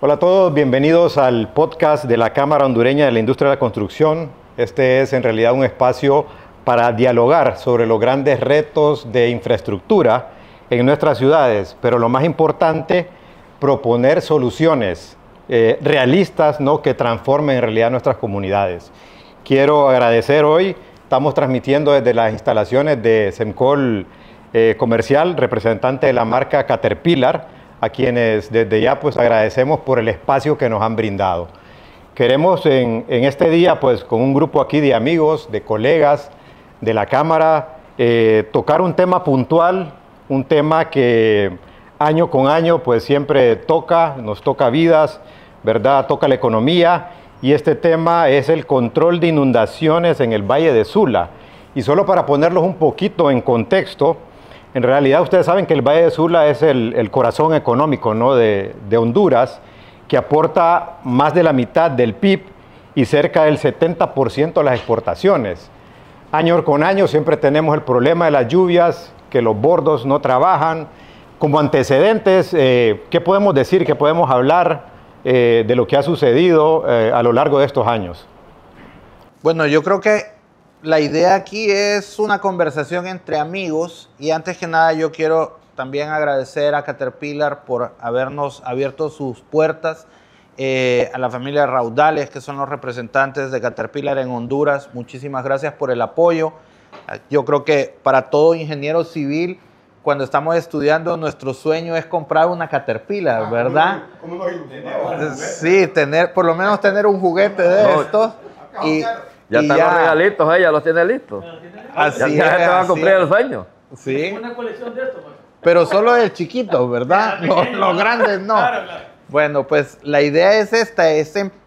Hola a todos, bienvenidos al podcast de la Cámara Hondureña de la Industria de la Construcción. Este es en realidad un espacio para dialogar sobre los grandes retos de infraestructura en nuestras ciudades, pero lo más importante, proponer soluciones realistas, ¿no?, que transformen en realidad nuestras comunidades. Quiero agradecer hoy, estamos transmitiendo desde las instalaciones de Semcol Comercial, representante de la marca Caterpillar, a quienes desde ya pues agradecemos por el espacio que nos han brindado. Queremos en este día pues con un grupo aquí de amigos, de colegas de la Cámara, tocar un tema puntual, un tema que año con año pues siempre nos toca vidas, ¿verdad? Toca la economía, y este tema es el control de inundaciones en el Valle de Sula. Y solo para ponerlos un poquito en contexto, en realidad ustedes saben que el Valle de Sula es el corazón económico, ¿no?, de Honduras, que aporta más de la mitad del PIB y cerca del 70% de las exportaciones. Año con año siempre tenemos el problema de las lluvias, que los bordos no trabajan. Como antecedentes, ¿qué podemos decir, qué podemos hablar de lo que ha sucedido a lo largo de estos años? Bueno, yo creo que la idea aquí es una conversación entre amigos, y antes que nada yo quiero también agradecer a Caterpillar por habernos abierto sus puertas, a la familia Raudales, que son los representantes de Caterpillar en Honduras. Muchísimas gracias por el apoyo. Yo creo que para todo ingeniero civil, cuando estamos estudiando, nuestro sueño es comprar una Caterpillar, ¿verdad? Sí, por lo menos tener un juguete de estos. Ya están los regalitos, ella los tiene listos. Así ya te va a cumplir el sueño. Sí. Una colección de estos. Pero solo el chiquito, ¿verdad? Los grandes no. Claro. Bueno, pues la idea es esta,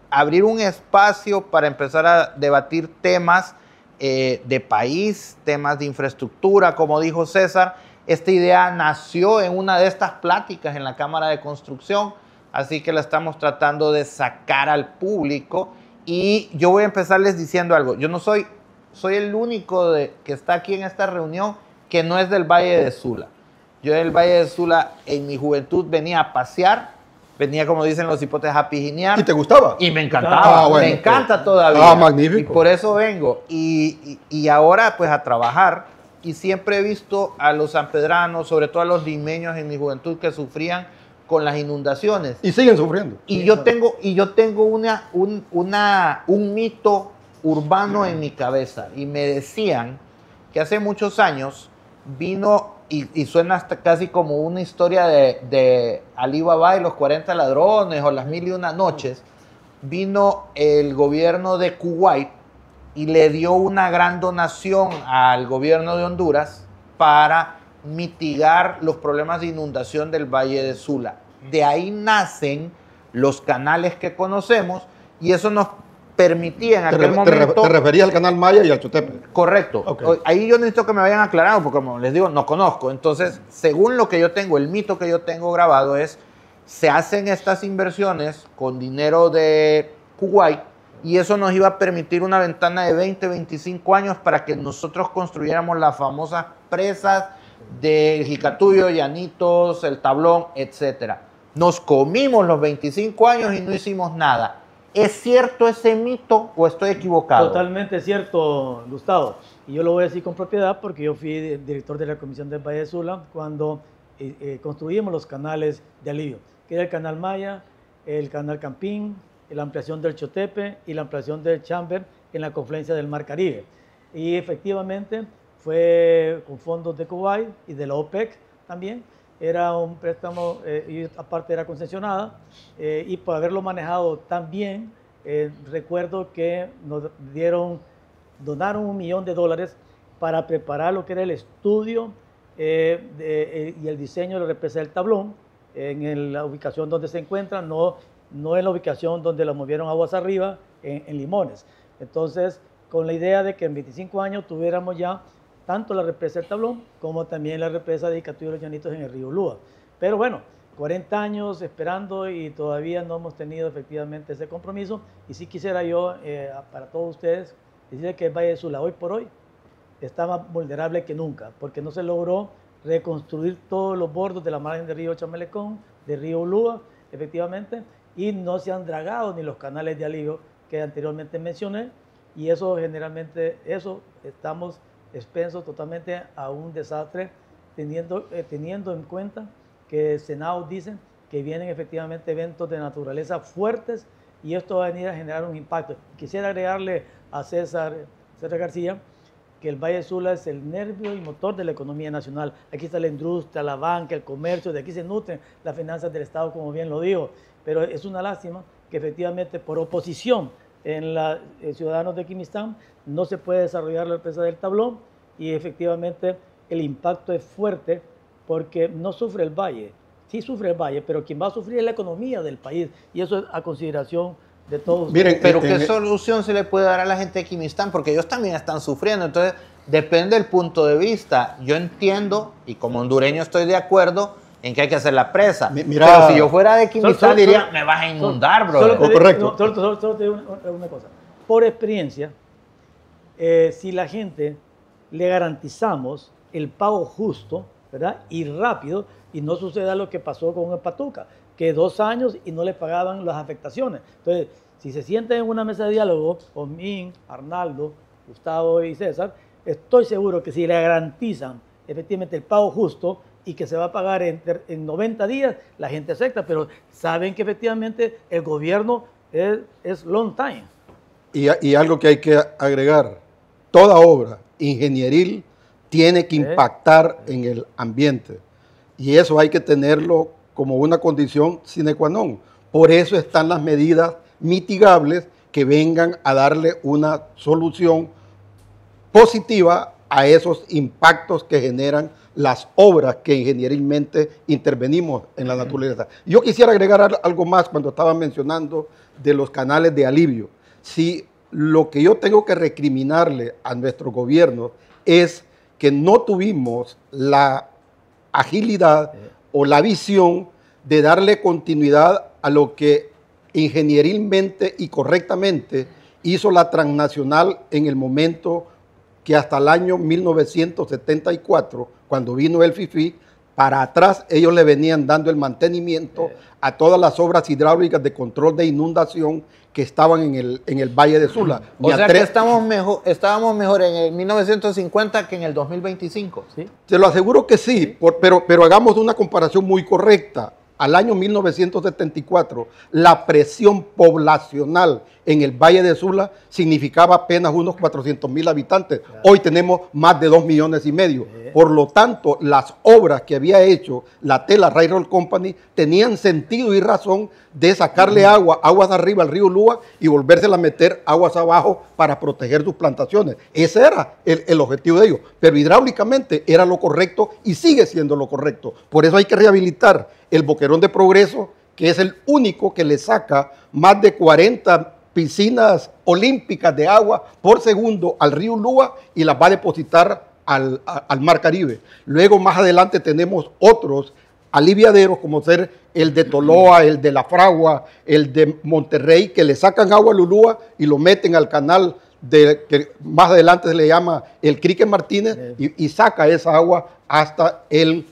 abrir un espacio para empezar a debatir temas de país, temas de infraestructura, como dijo César. Esta idea nació en una de estas pláticas en la Cámara de Construcción, así que la estamos tratando de sacar al público. Y yo voy a empezarles diciendo algo. Yo no soy el único que está aquí en esta reunión que no es del Valle de Sula. Yo del Valle de Sula en mi juventud venía a pasear, venía, como dicen los hipotes, a pijinear. ¿Y te gustaba? Y me encantaba, bueno, me encanta todavía. Ah, magnífico. Y por eso vengo. Y ahora pues a trabajar, y siempre he visto a los sanpedranos, sobre todo a los limeños en mi juventud, que sufrían con las inundaciones. Y siguen sufriendo. Y yo tengo un mito urbano en mi cabeza. Y me decían que hace muchos años vino, y suena hasta casi como una historia de Alí Baba y los 40 ladrones o las 1001 noches, vino el gobierno de Kuwait y le dio una gran donación al gobierno de Honduras para mitigar los problemas de inundación del Valle de Sula. De ahí nacen los canales que conocemos, y eso nos permitía en aquel momento... Te referías al canal Maya y al Chotepe. Correcto. Okay. Ahí yo necesito que me vayan aclarando, porque como les digo, no conozco. Entonces, según lo que yo tengo, el mito que yo tengo grabado es, se hacen estas inversiones con dinero de Kuwait, y eso nos iba a permitir una ventana de 20, 25 años para que nosotros construyéramos las famosas presas del Jicatuyo, Llanitos, el Tablón, etc. Nos comimos los 25 años y no hicimos nada. ¿Es cierto ese mito o estoy equivocado? Totalmente cierto, Gustavo. Y yo lo voy a decir con propiedad porque yo fui director de la Comisión del Valle de Sula cuando construimos los canales de alivio, que era el Canal Maya, el Canal Campín, la ampliación del Chotepe y la ampliación del Chamber en la confluencia del Mar Caribe. Y efectivamente fue con fondos de Kuwait y de la OPEC también. Era un préstamo y aparte era concesionada, y por haberlo manejado tan bien, recuerdo que nos donaron $1 millón para preparar lo que era el estudio y el diseño de la represa del Tablón en la ubicación donde se encuentra, no en la ubicación donde la movieron aguas arriba en Limones. Entonces, con la idea de que en 25 años tuviéramos ya tanto la represa del Tablón como también la represa de Jicatuyo y los Llanitos en el río Lúa. Pero bueno, 40 años esperando y todavía no hemos tenido efectivamente ese compromiso. Y sí quisiera yo, para todos ustedes, decirles que el Valle de Sula hoy por hoy está más vulnerable que nunca, porque no se logró reconstruir todos los bordos de la margen del río Chamelecón, del río Lúa, efectivamente, y no se han dragado ni los canales de alivio que anteriormente mencioné, y eso generalmente, estamos expensos totalmente a un desastre, teniendo en cuenta que el Senado dice que vienen efectivamente eventos de naturaleza fuertes y esto va a venir a generar un impacto. Quisiera agregarle a César García que el Valle de Sula es el nervio y motor de la economía nacional. Aquí está la industria, la banca, el comercio, de aquí se nutren las finanzas del Estado, como bien lo digo. Pero es una lástima que efectivamente por oposición en los ciudadanos de Quimistán no se puede desarrollar la empresa del tablón y efectivamente el impacto es fuerte porque no sufre el valle. Sí sufre el valle, pero quien va a sufrir es la economía del país y eso es a consideración de todos. Miren, pero ¿qué solución se le puede dar a la gente de Quimistán? Porque ellos también están sufriendo, entonces depende del punto de vista. Yo entiendo, y como hondureño estoy de acuerdo, en que hay que hacer la presa. Mira, pero si yo fuera de Quimistán diría, me vas a inundar, bro. Correcto. Solo te digo una cosa. Por experiencia, si la gente le garantizamos el pago justo, ¿verdad? Y rápido, y no suceda lo que pasó con el Patuca, que 2 años y no le pagaban las afectaciones. Entonces, si se sienten en una mesa de diálogo, Osmin, Arnaldo, Gustavo y César, estoy seguro que si le garantizan efectivamente el pago justo y que se va a pagar en 90 días, la gente acepta, pero saben que efectivamente el gobierno es long time. Y algo que hay que agregar, toda obra ingenieril tiene que impactar en el ambiente. Y eso hay que tenerlo como una condición sine qua non. Por eso están las medidas mitigables que vengan a darle una solución positiva a esos impactos que generan las obras que ingenierilmente intervenimos en la naturaleza. Yo quisiera agregar algo más cuando estaba mencionando de los canales de alivio. Si lo que yo tengo que recriminarle a nuestro gobierno es que no tuvimos la agilidad o la visión de darle continuidad a lo que ingenierilmente y correctamente hizo la transnacional en el momento que hasta el año 1974, cuando vino el FIFI, para atrás ellos le venían dando el mantenimiento a todas las obras hidráulicas de control de inundación que estaban en el Valle de Sula. O sea que estábamos mejor en el 1950 que en el 2025. ¿Sí? Te lo aseguro que sí, pero hagamos una comparación muy correcta. Al año 1974, la presión poblacional en el Valle de Sula significaba apenas unos 400,000 habitantes. Claro. Hoy tenemos más de 2,5 millones. Por lo tanto, las obras que había hecho la Tela Railroad Company tenían sentido y razón de sacarle aguas arriba al río Lúa y volvérsela a meter aguas abajo para proteger sus plantaciones. Ese era el objetivo de ellos. Pero hidráulicamente era lo correcto y sigue siendo lo correcto. Por eso hay que rehabilitar el Boquerón de Progreso, que es el único que le saca más de 40 piscinas olímpicas de agua por segundo al río Lúa y las va a depositar al Mar Caribe. Luego más adelante tenemos otros aliviaderos como ser el de Toloa, el de La Fragua, el de Monterrey, que le sacan agua al Lúa y lo meten al canal que más adelante se le llama el Crique Martínez y saca esa agua hasta el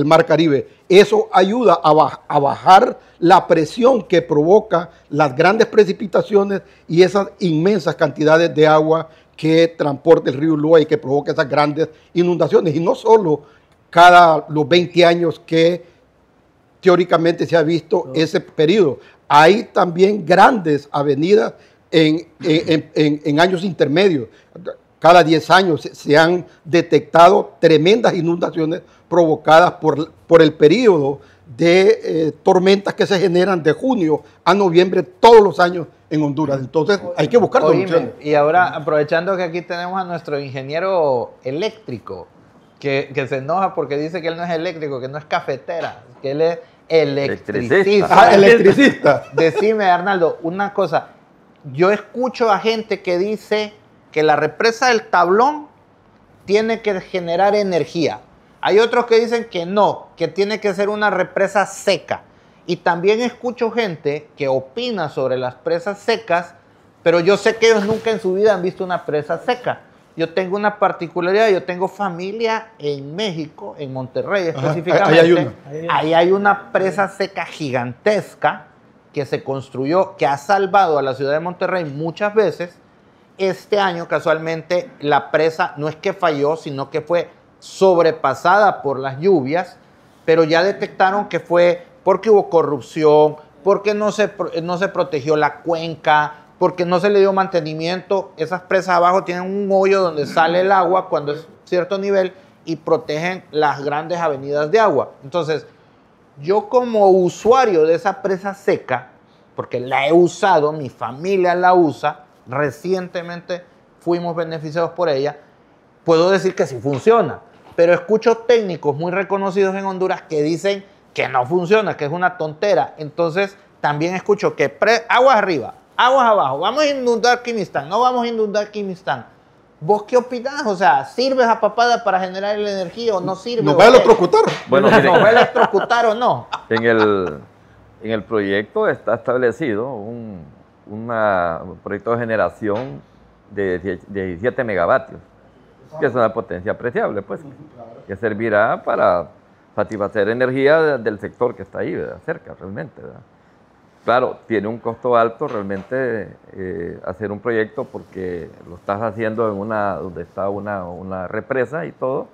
Mar Caribe. Eso ayuda a bajar la presión que provoca las grandes precipitaciones y esas inmensas cantidades de agua que transporta el río Lúa y que provoca esas grandes inundaciones. Y no solo cada los 20 años que teóricamente se ha visto ese periodo. Hay también grandes avenidas en años intermedios. Cada 10 años se han detectado tremendas inundaciones provocadas por el periodo de tormentas que se generan de junio a noviembre todos los años en Honduras. Entonces hay que buscar soluciones. Y ahora, aprovechando que aquí tenemos a nuestro ingeniero eléctrico, que se enoja porque dice que él no es eléctrico, que no es cafetera, que él es electricista. Electricista. Decime, Arnaldo, una cosa. Yo escucho a gente que dice que la represa del Tablón tiene que generar energía. Hay otros que dicen que no, que tiene que ser una represa seca. Y también escucho gente que opina sobre las presas secas, pero yo sé que ellos nunca en su vida han visto una presa seca. yo tengo una particularidad, yo tengo familia en México, en Monterrey específicamente. Ahí hay una presa seca gigantesca que se construyó, que ha salvado a la ciudad de Monterrey muchas veces. Este año, casualmente, la presa no es que falló, sino que fue sobrepasada por las lluvias, pero ya detectaron que fue porque hubo corrupción, porque no se protegió la cuenca, porque no se le dio mantenimiento. Esas presas abajo tienen un hoyo donde sale el agua cuando es cierto nivel y protegen las grandes avenidas de agua. Entonces, yo como usuario de esa presa seca, porque la he usado, mi familia la usa, recientemente fuimos beneficiados por ella, puedo decir que sí funciona. Pero escucho técnicos muy reconocidos en Honduras que dicen que no funciona, que es una tontera. Entonces, también escucho que aguas arriba, aguas abajo, vamos a inundar Quimistán, no vamos a inundar Quimistán. ¿Vos qué opinás? O sea, ¿sirve esa papada para generar la energía o no sirve? ¿Nos va a electrocutar? Bueno, ¿Nos va a electrocutar o no? En el proyecto está establecido un proyecto de generación de 17 megavatios, que es una potencia apreciable, pues, que servirá para satisfacer energía del sector que está ahí, ¿verdad? Cerca, realmente, ¿verdad? Claro, tiene un costo alto realmente hacer un proyecto porque lo estás haciendo en donde está una represa y todo,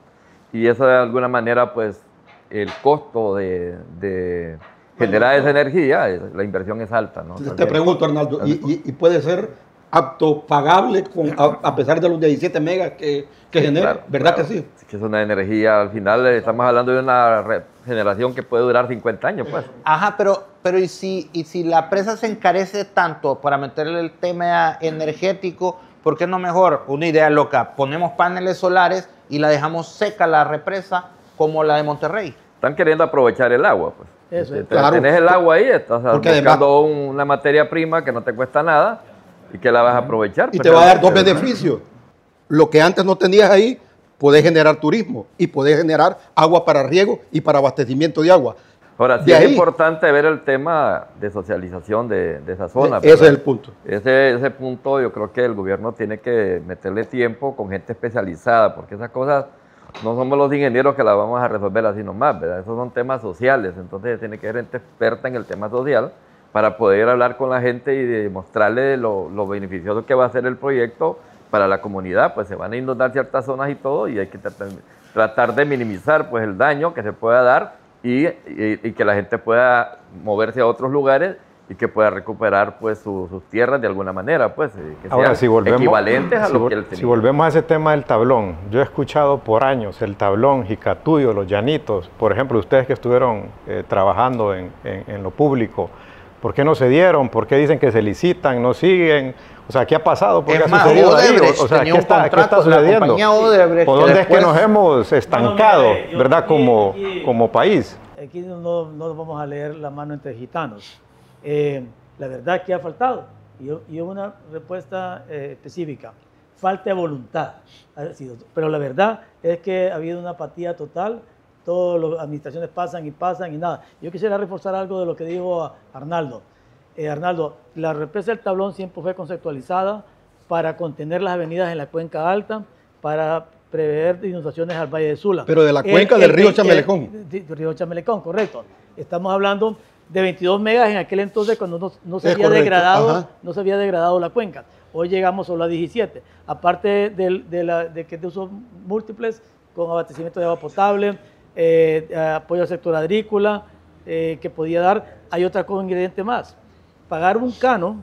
y eso de alguna manera, pues, el costo de generar esa energía, la inversión es alta, ¿no? Te pregunto, Arnaldo, ¿y puede ser autopagable a pesar de los 17 megas que genera? Claro, ¿Verdad claro. que sí? Es que es una energía, al final estamos hablando de una generación que puede durar 50 años, pues. Ajá, pero ¿y si la presa se encarece tanto para meterle el tema energético, ¿por qué no mejor, una idea loca, ponemos paneles solares y la dejamos seca la represa como la de Monterrey? Están queriendo aprovechar el agua, pues. Eso es. Claro. Tenés el agua ahí, estás Porque buscando una materia prima que no te cuesta nada y que la vas a aprovechar. Y pues, te va a dar dos realmente, beneficios. Lo que antes no tenías ahí, podés generar turismo y podés generar agua para riego y para abastecimiento de agua. Ahora, sí De es ahí- importante ver el tema de socialización de esa zona. Ese es ¿verdad? el punto. Ese punto yo creo que el gobierno tiene que meterle tiempo con gente especializada, porque esas cosas no somos los ingenieros que las vamos a resolver así nomás, ¿verdad? Esos son temas sociales, entonces tiene que haber gente experta en el tema social para poder hablar con la gente y demostrarle lo beneficioso que va a ser el proyecto para la comunidad. Pues se van a inundar ciertas zonas y todo, y hay que tratar de minimizar, pues, el daño que se pueda dar y que la gente pueda moverse a otros lugares y que pueda recuperar, pues, sus tierras de alguna manera, pues, que Ahora, sean equivalentes a lo que él si tenía. volvemos a ese tema del tablón, yo he escuchado por años el tablón, Jicatuyo, los llanitos, por ejemplo, ustedes que estuvieron trabajando en lo público, ¿por qué no se dieron? ¿Por qué dicen que se licitan, no siguen? O sea, ¿qué ha pasado? ¿Por qué Es ha más, sucedido ahí? Odebrecht O sea, tenía ¿qué un está contrato con la sucediendo? compañía Odebrecht, ¿O que dónde es que después- nos hemos estancado, No, mire, verdad, aquí- como país? Aquí no vamos a leer la mano entre gitanos. La verdad es que ha faltado. Y una respuesta específica. Falta de voluntad. Ha sido. Pero la verdad es que ha habido una apatía total. Todas las administraciones pasan y nada. Yo quisiera reforzar algo de lo que dijo Arnaldo. Arnaldo, la represa del Tablón siempre fue conceptualizada para contener las avenidas en la cuenca alta, para prever inundaciones al Valle de Sula. Pero de la cuenca del río Chamelecón. Del río Chamelecón, correcto. Estamos hablando de 22 megas en aquel entonces cuando no se Es había correcto, degradado, ajá. no se había degradado la cuenca. Hoy llegamos solo a 17. Aparte de que de usos múltiples con abastecimiento de agua potable, apoyo al sector agrícola que podía dar, hay otra ingrediente más. Pagar un cano,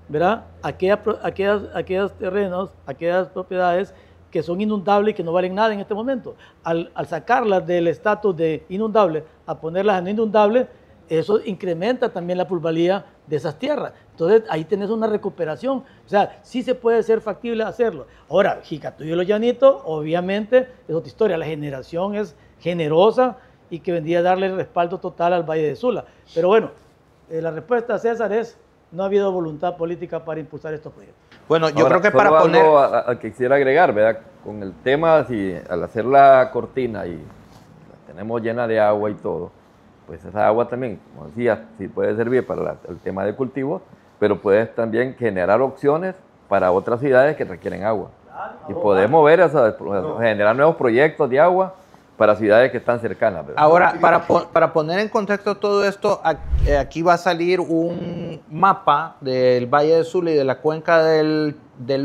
¿verdad? Aquellos terrenos, aquellas propiedades que son inundables y que no valen nada en este momento. Al sacarlas del estatus de inundable a ponerlas a no inundable, eso incrementa también la plusvalía de esas tierras. Entonces ahí tenés una recuperación. O sea, sí se puede ser factible hacerlo. Ahora, Jicatuyo y los Llanitos, obviamente, es otra historia. La generación es generosa y que vendría a darle el respaldo total al Valle de Sula. Pero bueno, la respuesta, César, es no ha habido voluntad política para impulsar estos proyectos. Bueno, yo Ahora, creo que solo para poner... algo que quisiera agregar, ¿verdad? Con el tema, si al hacer la cortina y la tenemos llena de agua y todo, pues esa agua también, como decía, sí puede servir para el tema de cultivo, pero puedes también generar opciones para otras ciudades que requieren agua. Y poder mover, generar nuevos proyectos de agua para ciudades que están cercanas, ¿verdad? Ahora, para poner en contexto todo esto, aquí va a salir un mapa del Valle de Sula y de la cuenca del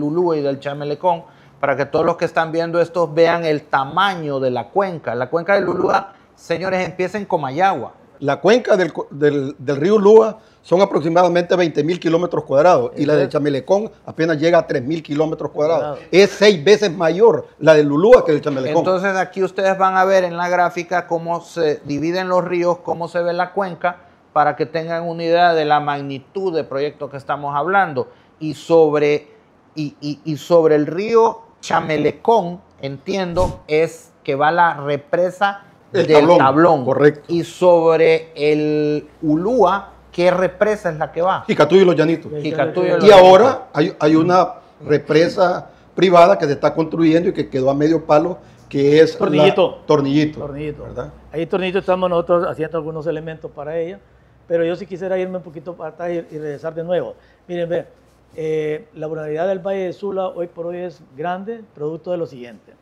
Ulúa y del Chamelecón, para que todos los que están viendo esto vean el tamaño de la cuenca. La cuenca del Ulúa, señores, empieza en Comayagua. La cuenca del río Ulúa son aproximadamente 20.000 kilómetros cuadrados y la del Chamelecón apenas llega a 3.000 kilómetros cuadrados. Es 6 veces mayor la del Ulúa que el Chamelecón. Entonces aquí ustedes van a ver en la gráfica cómo se dividen los ríos, cómo se ve la cuenca, para que tengan una idea de la magnitud de proyecto que estamos hablando. Y sobre el río Chamelecón, entiendo, es que va la represa del tablón. Correcto. Y sobre el Ulúa, ¿qué represa es la que va? Jicatuyo y Los Llanitos. Jicatuyo Y ahora hay una represa privada que se está construyendo y que quedó a medio palo, que es Tornillito. Tornillito. ¿Verdad? Ahí Tornillito estamos nosotros haciendo algunos elementos para ella, pero yo sí quisiera irme un poquito para atrás y regresar de nuevo. Miren, la vulnerabilidad del Valle de Sula hoy por hoy es grande, producto de lo siguiente.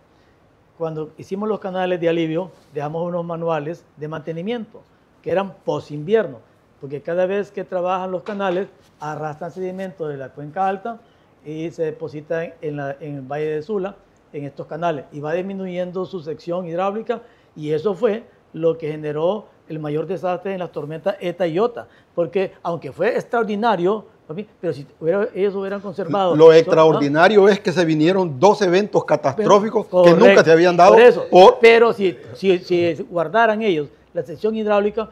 Cuando hicimos los canales de alivio, dejamos unos manuales de mantenimiento que eran post-invierno, porque cada vez que trabajan los canales, arrastran sedimento de la cuenca alta y se depositan en el Valle de Sula, en estos canales, y va disminuyendo su sección hidráulica, y eso fue lo que generó el mayor desastre en las tormentas Eta y Iota, porque aunque fue extraordinario, pero si ellos hubieran conservado... Lo extraordinario es que se vinieron 2 eventos catastróficos que nunca se habían dado. Por eso, pero si guardaran ellos la sección hidráulica,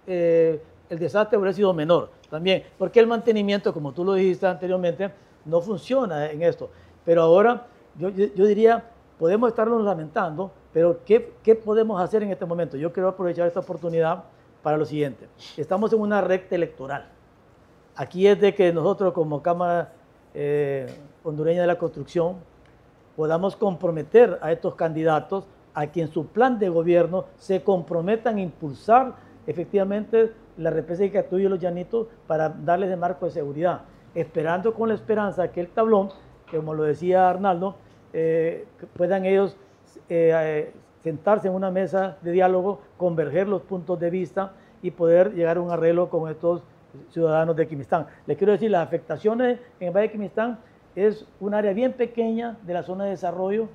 el desastre hubiera sido menor también, porque el mantenimiento, como tú lo dijiste anteriormente, no funciona en esto. Pero ahora, yo diría, podemos estarnos lamentando, pero ¿qué podemos hacer en este momento? Yo quiero aprovechar esta oportunidad para lo siguiente. Estamos en una recta electoral. Aquí es de que nosotros como Cámara Hondureña de la Construcción podamos comprometer a estos candidatos a que en su plan de gobierno se comprometan a impulsar efectivamente la represa de Jicatuyo y Los Llanitos para darles de marco de seguridad, esperando con la esperanza que el tablón, que como lo decía Arnaldo, puedan ellos sentarse en una mesa de diálogo, converger los puntos de vista y poder llegar a un arreglo con estos ciudadanos de Quimistán. Les quiero decir, las afectaciones en el Valle de Quimistán es un área bien pequeña de la zona de desarrollo,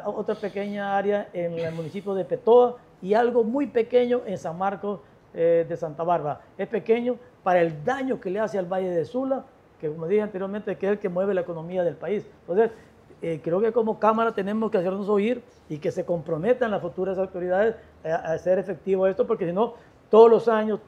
otra pequeña área en el municipio de Petoa y algo muy pequeño en San Marcos de Santa Bárbara. Es pequeño para el daño que le hace al Valle de Sula, que como dije anteriormente, que es el que mueve la economía del país. Entonces, creo que como Cámara tenemos que hacernos oír y que se comprometan las futuras autoridades a hacer efectivo esto, porque si no, todos los años,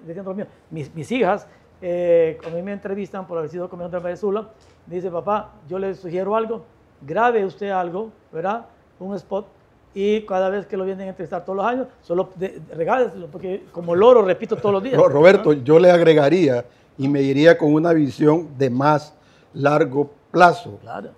diciendo lo mío, mis hijas, cuando a mí me entrevistan por haber sido comandante del Valle de Sula, me dice, papá, yo le sugiero algo, grabe usted algo, ¿verdad? Un spot, y cada vez que lo vienen a entrevistar todos los años, solo regáleselo, porque como loro repito todos los días. Roberto, yo le agregaría y me iría con una visión de más largo plazo. Claro.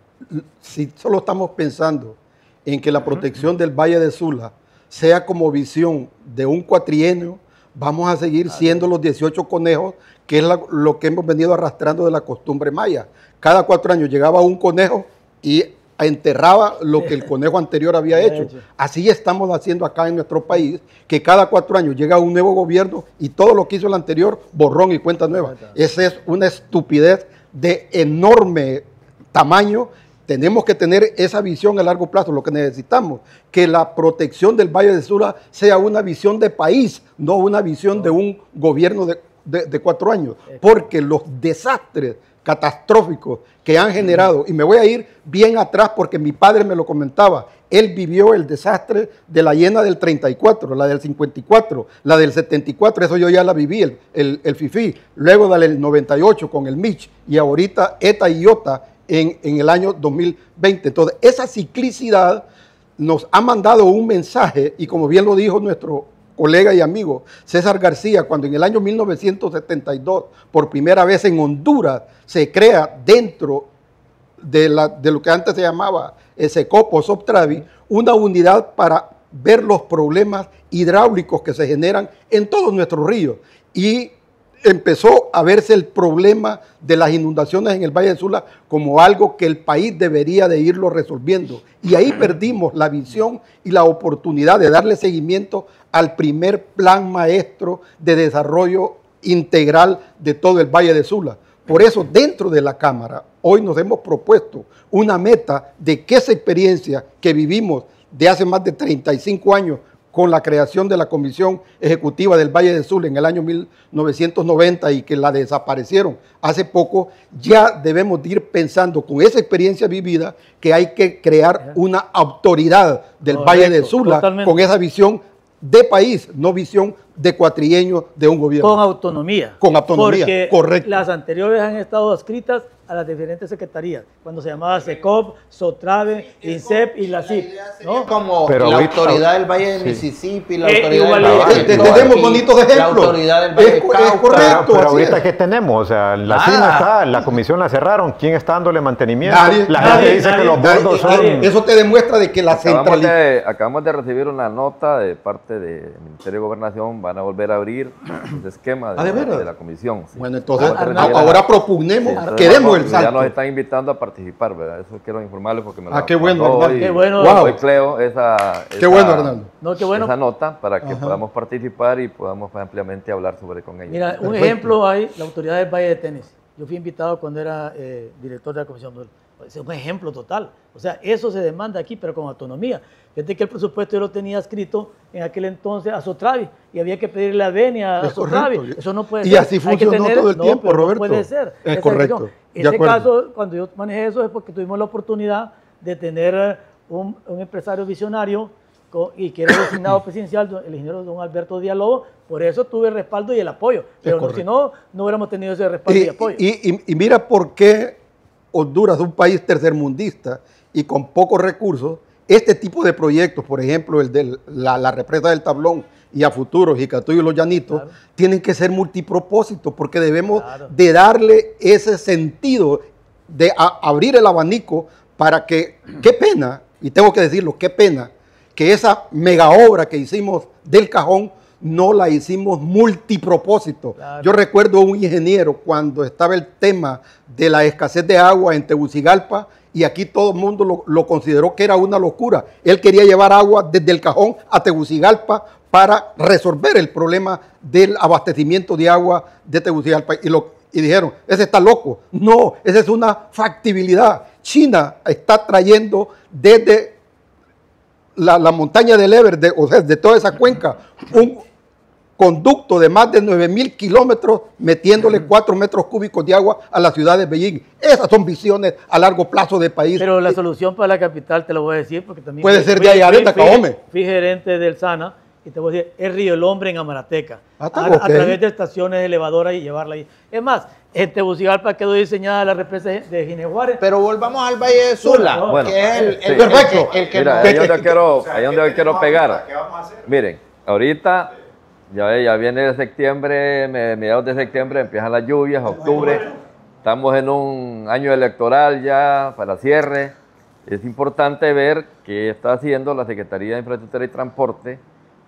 Si solo estamos pensando en que la protección del Valle de Sula sea como visión de un cuatrienio, vamos a seguir siendo los 18 conejos, que es lo que hemos venido arrastrando de la costumbre maya. Cada 4 años llegaba un conejo y enterraba lo que el conejo anterior había hecho. Así estamos haciendo acá en nuestro país, que cada 4 años llega un nuevo gobierno y todo lo que hizo el anterior, borrón y cuenta nueva. Esa es una estupidez de enorme tamaño. Tenemos que tener esa visión a largo plazo. Lo que necesitamos, que la protección del Valle de Sula sea una visión de país, no una visión de un gobierno de 4 años. Porque los desastres catastróficos que han generado, y me voy a ir bien atrás porque mi padre me lo comentaba, él vivió el desastre de la llena del 34, la del 54, la del 74, eso yo ya la viví, el FIFI, luego del 98 con el Mitch, y ahorita Eta y Iota en el año 2020. Entonces, esa ciclicidad nos ha mandado un mensaje, y como bien lo dijo nuestro colega y amigo César García, cuando en el año 1972, por primera vez en Honduras, se crea dentro de lo que antes se llamaba Secopo, Soptravi, una unidad para ver los problemas hidráulicos que se generan en todos nuestros ríos. Y empezó a verse el problema de las inundaciones en el Valle de Sula como algo que el país debería de irlo resolviendo. Y ahí perdimos la visión y la oportunidad de darle seguimiento al primer plan maestro de desarrollo integral de todo el Valle de Sula. Por eso, dentro de la Cámara, hoy nos hemos propuesto una meta de que esa experiencia que vivimos de hace más de 35 años con la creación de la Comisión Ejecutiva del Valle de Sula en el año 1990 y que la desaparecieron hace poco, ya debemos de ir pensando con esa experiencia vivida que hay que crear una autoridad del Valle de Sula totalmente. con esa visión de país, no visión de cuatrienio de un gobierno. Con autonomía. Con autonomía, porque correcto. Las anteriores han estado adscritas a las diferentes secretarías, cuando se llamaba SECOP, SOTRAVE, INSEP y la CIP. ¿No? Como Pero la ahorita- autoridad del Valle de sí. Mississippi, la autoridad igual- del Valle de Tenemos Toqui, bonitos ejemplos. la autoridad del Valle de Es Cauca. correcto. Pero así ahorita, es. ¿qué tenemos? O sea, la Nada. CIMA está, la comisión la cerraron. ¿Quién está dándole mantenimiento? Nadie. La Nadie, gente dice que los bordos son... Eso te demuestra de que la centralidad... Acabamos de recibir una nota de parte del Ministerio de Gobernación, van a volver a abrir el esquema ¿Ah, de veras? de la comisión. Sí. Bueno, entonces Arnaldo, ahora propugnemos, Entonces, queremos el Ya nos salto. están invitando a participar, ¿verdad? Eso quiero informarles porque me lo Qué bueno, mandó Arnaldo. hoy- Qué bueno. Wow. hoy Cleo esa Qué bueno, Arnaldo. No, qué bueno. esa nota para que Ajá. podamos participar y podamos ampliamente hablar sobre con ellos. Mira, un Perfecto. ejemplo hay, la autoridad del Valle de Tenis. Yo fui invitado cuando era director de la Comisión. Es un ejemplo total. O sea, eso se demanda aquí, pero con autonomía. Fíjate que el presupuesto yo lo tenía escrito en aquel entonces a Sotravi y había que pedirle la venia a Es Sotravi. correcto. Eso no puede Y ser. así Hay que funcionó todo el tiempo, pero Roberto. No puede ser. Es Esa correcto. decisión. De En ese acuerdo. caso, cuando yo manejé eso es porque tuvimos la oportunidad de tener un empresario visionario y que era designado presidencial, el ingeniero don Alberto Villalobos. Por eso tuve el respaldo y el apoyo. Pero correcto. si no, no hubiéramos tenido ese respaldo y apoyo. Y mira por qué Honduras, un país tercermundista y con pocos recursos, este tipo de proyectos, por ejemplo, el de la represa del Tablón y a futuro Jicatuyo y Los Llanitos, Claro. tienen que ser multipropósitos porque debemos Claro. de darle ese sentido de abrir el abanico para que, qué pena, y tengo que decirlo, qué pena, que esa mega obra que hicimos del Cajón no la hicimos multipropósito. Claro. Yo recuerdo un ingeniero cuando estaba el tema de la escasez de agua en Tegucigalpa y aquí todo el mundo lo consideró que era una locura. Él quería llevar agua desde el Cajón a Tegucigalpa para resolver el problema del abastecimiento de agua de Tegucigalpa. Y dijeron, ese está loco. No, esa es una factibilidad. China está trayendo desde la montaña del Everest, o sea, de toda esa cuenca, un conducto de más de 9.000 kilómetros metiéndole 4 metros cúbicos de agua a la ciudad de Beijing. Esas son visiones a largo plazo de país. Pero la solución para la capital te lo voy a decir porque también... Puede ser de allá de Tacaome. Fui gerente del SANA y te voy a decir, es Río El Hombre en Amarateca. Ah, está a ok. través de estaciones elevadoras y llevarla ahí. Es en Tegucigalpa quedó diseñada la represa de Ginejuárez. Pero volvamos al Valle de Sula, Bueno, que es sí. Perfecto. el que Mira, nos- ahí es donde quiero pegar. Miren, ahorita ya viene septiembre, mediados de septiembre, empiezan las lluvias, octubre. Estamos en un año electoral ya para cierre. Es importante ver qué está haciendo la Secretaría de Infraestructura y Transporte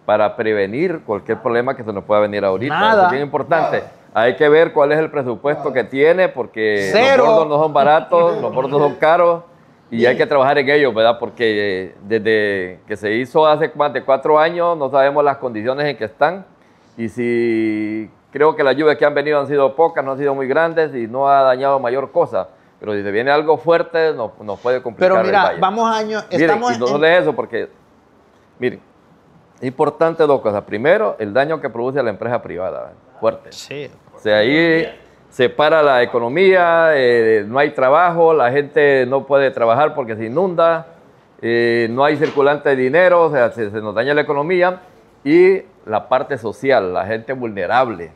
para prevenir cualquier problema que se nos pueda venir ahorita. Nada. Eso es bien importante. Hay que ver cuál es el presupuesto que tiene, porque Cero. los bordos no son baratos, los bordos son caros y hay que trabajar en ellos, ¿verdad? Porque desde que se hizo hace más de 4 años no sabemos las condiciones en que están y si creo que las lluvias que han venido han sido pocas, no han sido muy grandes y no ha dañado mayor cosa. Pero si se viene algo fuerte, nos puede complicar Pero el mira, valle. vamos años, Miren, estamos y no solo es eso, porque, miren, es importante 2 cosas. Primero, el daño que produce la empresa privada, fuerte. Sí. O sea, ahí se para la economía, no hay trabajo, la gente no puede trabajar porque se inunda, no hay circulante de dinero, o sea, se nos daña la economía y la parte social, la gente vulnerable,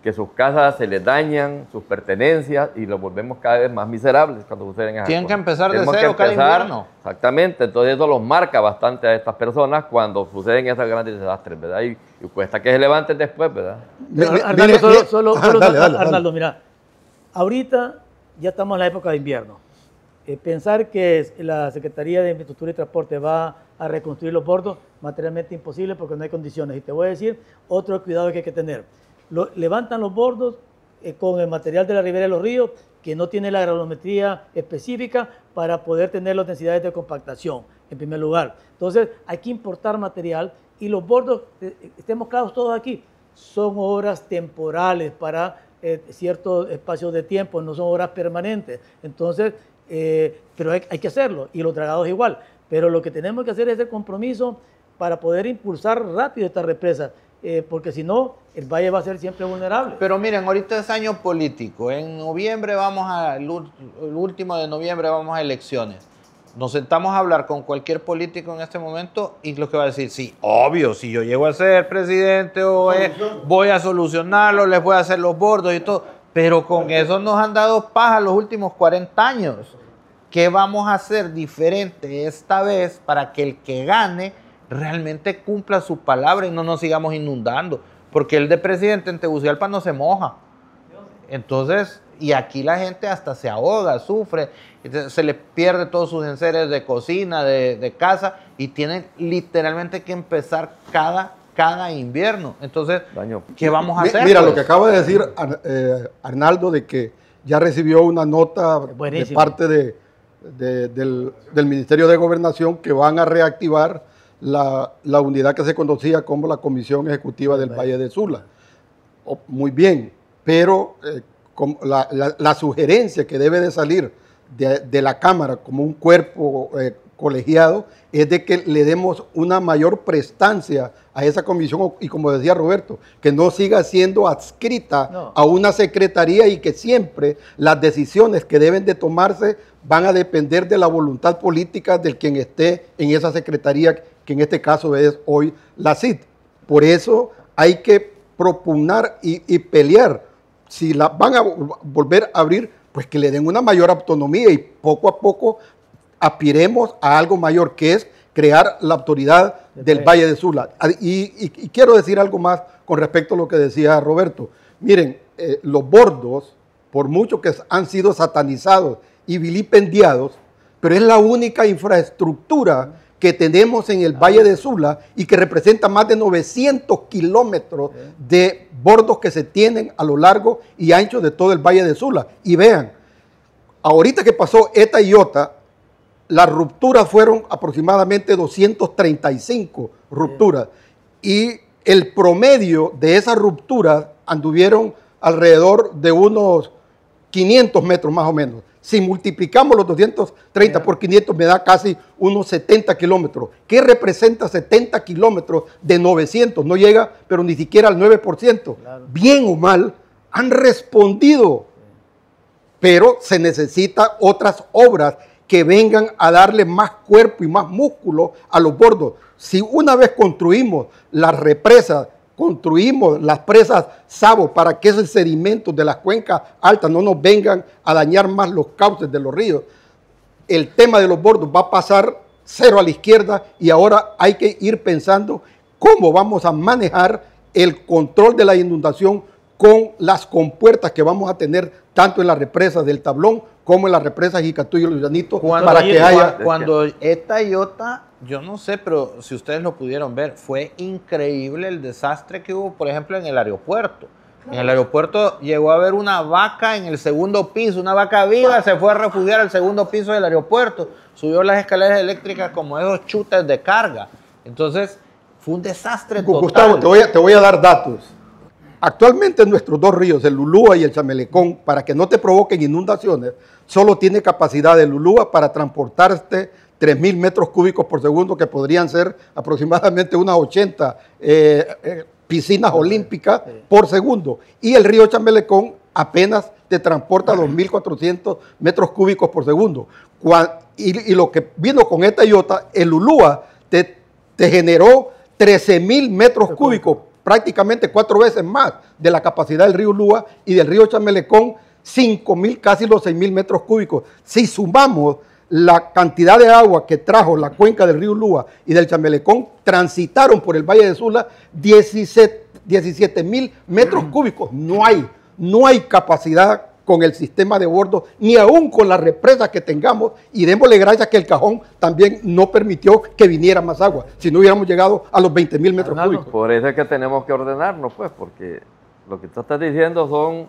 que sus casas se les dañan, sus pertenencias y los volvemos cada vez más miserables cuando suceden esas Tienen que cosas. empezar de Tenemos que cero cada empezar, invierno. Exactamente, entonces eso los marca bastante a estas personas cuando suceden esos grandes desastres, ¿verdad? Y cuesta que se levanten después, ¿verdad? Pero, Mire, Arnaldo, mire, solo dale, dale. Arnaldo, mira, ahorita ya estamos en la época de invierno. Pensar que la Secretaría de Infraestructura y Transporte va a reconstruir los bordos, materialmente imposible porque no hay condiciones. Y te voy a decir otro cuidado que hay que tener. levantan los bordos con el material de la ribera de los ríos, que no tiene la granulometría específica para poder tener las densidades de compactación, en primer lugar. Entonces, hay que importar material y los bordos, estemos claros todos aquí, son obras temporales para ciertos espacios de tiempo, no son obras permanentes. Entonces, pero hay que hacerlo, y los dragados igual. Pero lo que tenemos que hacer es el compromiso para poder impulsar rápido esta represa, porque si no, el valle va a ser siempre vulnerable. Pero miren, ahorita es año político. En noviembre el último de noviembre vamos a elecciones. Nos sentamos a hablar con cualquier político en este momento y lo que va a decir, sí, obvio, si yo llego a ser presidente voy a solucionarlo, les voy a hacer los bordos y todo. Pero con eso nos han dado paja los últimos 40 años. ¿Qué vamos a hacer diferente esta vez para que el que gane realmente cumpla su palabra y no nos sigamos inundando? Porque el de presidente en Tegucigalpa no se moja. Entonces, y aquí la gente hasta se ahoga, sufre, se le pierde todos sus enseres de cocina, de casa, y tienen literalmente que empezar cada invierno. Entonces, ¿qué vamos a hacer? Mira, lo que acaba de decir Arnaldo, de que ya recibió una nota de parte del Ministerio de Gobernación que van a reactivar la unidad que se conocía como la Comisión Ejecutiva del Valle de Sula. Muy bien, pero la sugerencia que debe de salir de la Cámara como un cuerpo colegiado es de que le demos una mayor prestancia a esa comisión y, como decía Roberto, que no siga siendo adscrita a una secretaría y que siempre las decisiones que deben de tomarse van a depender de la voluntad política del quien esté en esa secretaría, que en este caso es hoy la CID. Por eso hay que propugnar y pelear. Si la van a volver a abrir, pues que le den una mayor autonomía y poco a poco aspiremos a algo mayor, que es crear la autoridad del Valle de Sula. Y quiero decir algo más con respecto a lo que decía Roberto. Miren, los bordos, por mucho que han sido satanizados y vilipendiados, pero es la única infraestructura que tenemos en el Valle de Sula y que representa más de 900 kilómetros de bordos que se tienen a lo largo y ancho de todo el Valle de Sula. Y vean, ahorita que pasó ETA y IOTA, las rupturas fueron aproximadamente 235 rupturas y el promedio de esas rupturas anduvieron alrededor de unos 500 metros más o menos. Si multiplicamos los 230 por 500 me da casi unos 70 kilómetros. ¿Qué representa 70 kilómetros de 900? No llega, pero ni siquiera al 9%. Claro. Bien o mal, han respondido, pero se necesitan otras obras que vengan a darle más cuerpo y más músculo a los bordos. Si una vez construimos las represas, construimos las presas Sabo para que esos sedimentos de las cuencas altas no nos vengan a dañar más los cauces de los ríos, el tema de los bordos va a pasar cero a la izquierda y ahora hay que ir pensando cómo vamos a manejar el control de la inundación con las compuertas que vamos a tener tanto en las represas del Tablón como en las represas Jicatuyo y Los Llanitos, para que haya... Cuando ETA y IOTA, yo no sé, pero si ustedes lo pudieron ver, fue increíble el desastre que hubo, por ejemplo, en el aeropuerto. En el aeropuerto llegó a haber una vaca en el segundo piso, una vaca viva, se fue a refugiar al segundo piso del aeropuerto, subió las escaleras eléctricas como esos chutes de carga. Entonces, fue un desastre total. Gustavo, te voy a dar datos. Actualmente nuestros dos ríos, el Lulúa y el Chamelecón, para que no te provoquen inundaciones, solo tiene capacidad de Lulúa para transportarte 3.000 metros cúbicos por segundo, que podrían ser aproximadamente unas 80 piscinas olímpicas por segundo. Y el río Chamelecón apenas te transporta 2.400 metros cúbicos por segundo. Y lo que vino con esta IOTA, el Lulúa te generó 13.000 metros cúbicos, prácticamente 4 veces más de la capacidad del río Lúa, y del río Chamelecón 5.000, casi los 6.000 metros cúbicos. Si sumamos la cantidad de agua que trajo la cuenca del río Lúa y del Chamelecón, transitaron por el Valle de Sula 17.000 metros cúbicos. No hay capacidad con el sistema de bordo, ni aún con las represas que tengamos, y démosle gracias que el Cajón también no permitió que viniera más agua, si no hubiéramos llegado a los 20.000 metros cúbicos. Por eso es que tenemos que ordenarnos, pues, porque lo que tú estás diciendo son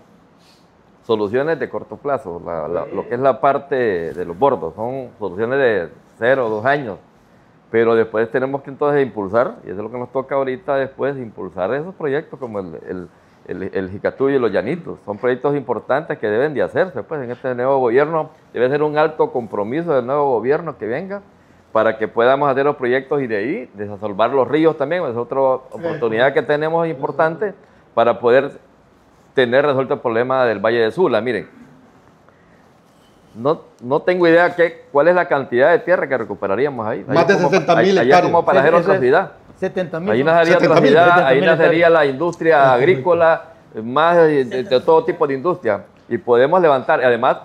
soluciones de corto plazo, lo que es la parte de los bordos, son soluciones de 0 o 2 años, pero después tenemos que entonces impulsar, y eso es lo que nos toca ahorita después, impulsar esos proyectos como el Jicatuyo y los Llanitos, son proyectos importantes que deben de hacerse, pues en este nuevo gobierno debe ser un alto compromiso del nuevo gobierno que venga, para que podamos hacer los proyectos y de ahí desasolvar los ríos también, es otra oportunidad que tenemos importante para poder tener resuelto el problema del Valle de Sula. Miren, no tengo idea cuál es la cantidad de tierra que recuperaríamos ahí. Más de 60.000 hectáreas. Allá como para hacer otra ciudad. 70.000. Ahí nacería otra ciudad, ahí nacería la industria agrícola, más de todo tipo de industria. Y podemos levantar, además,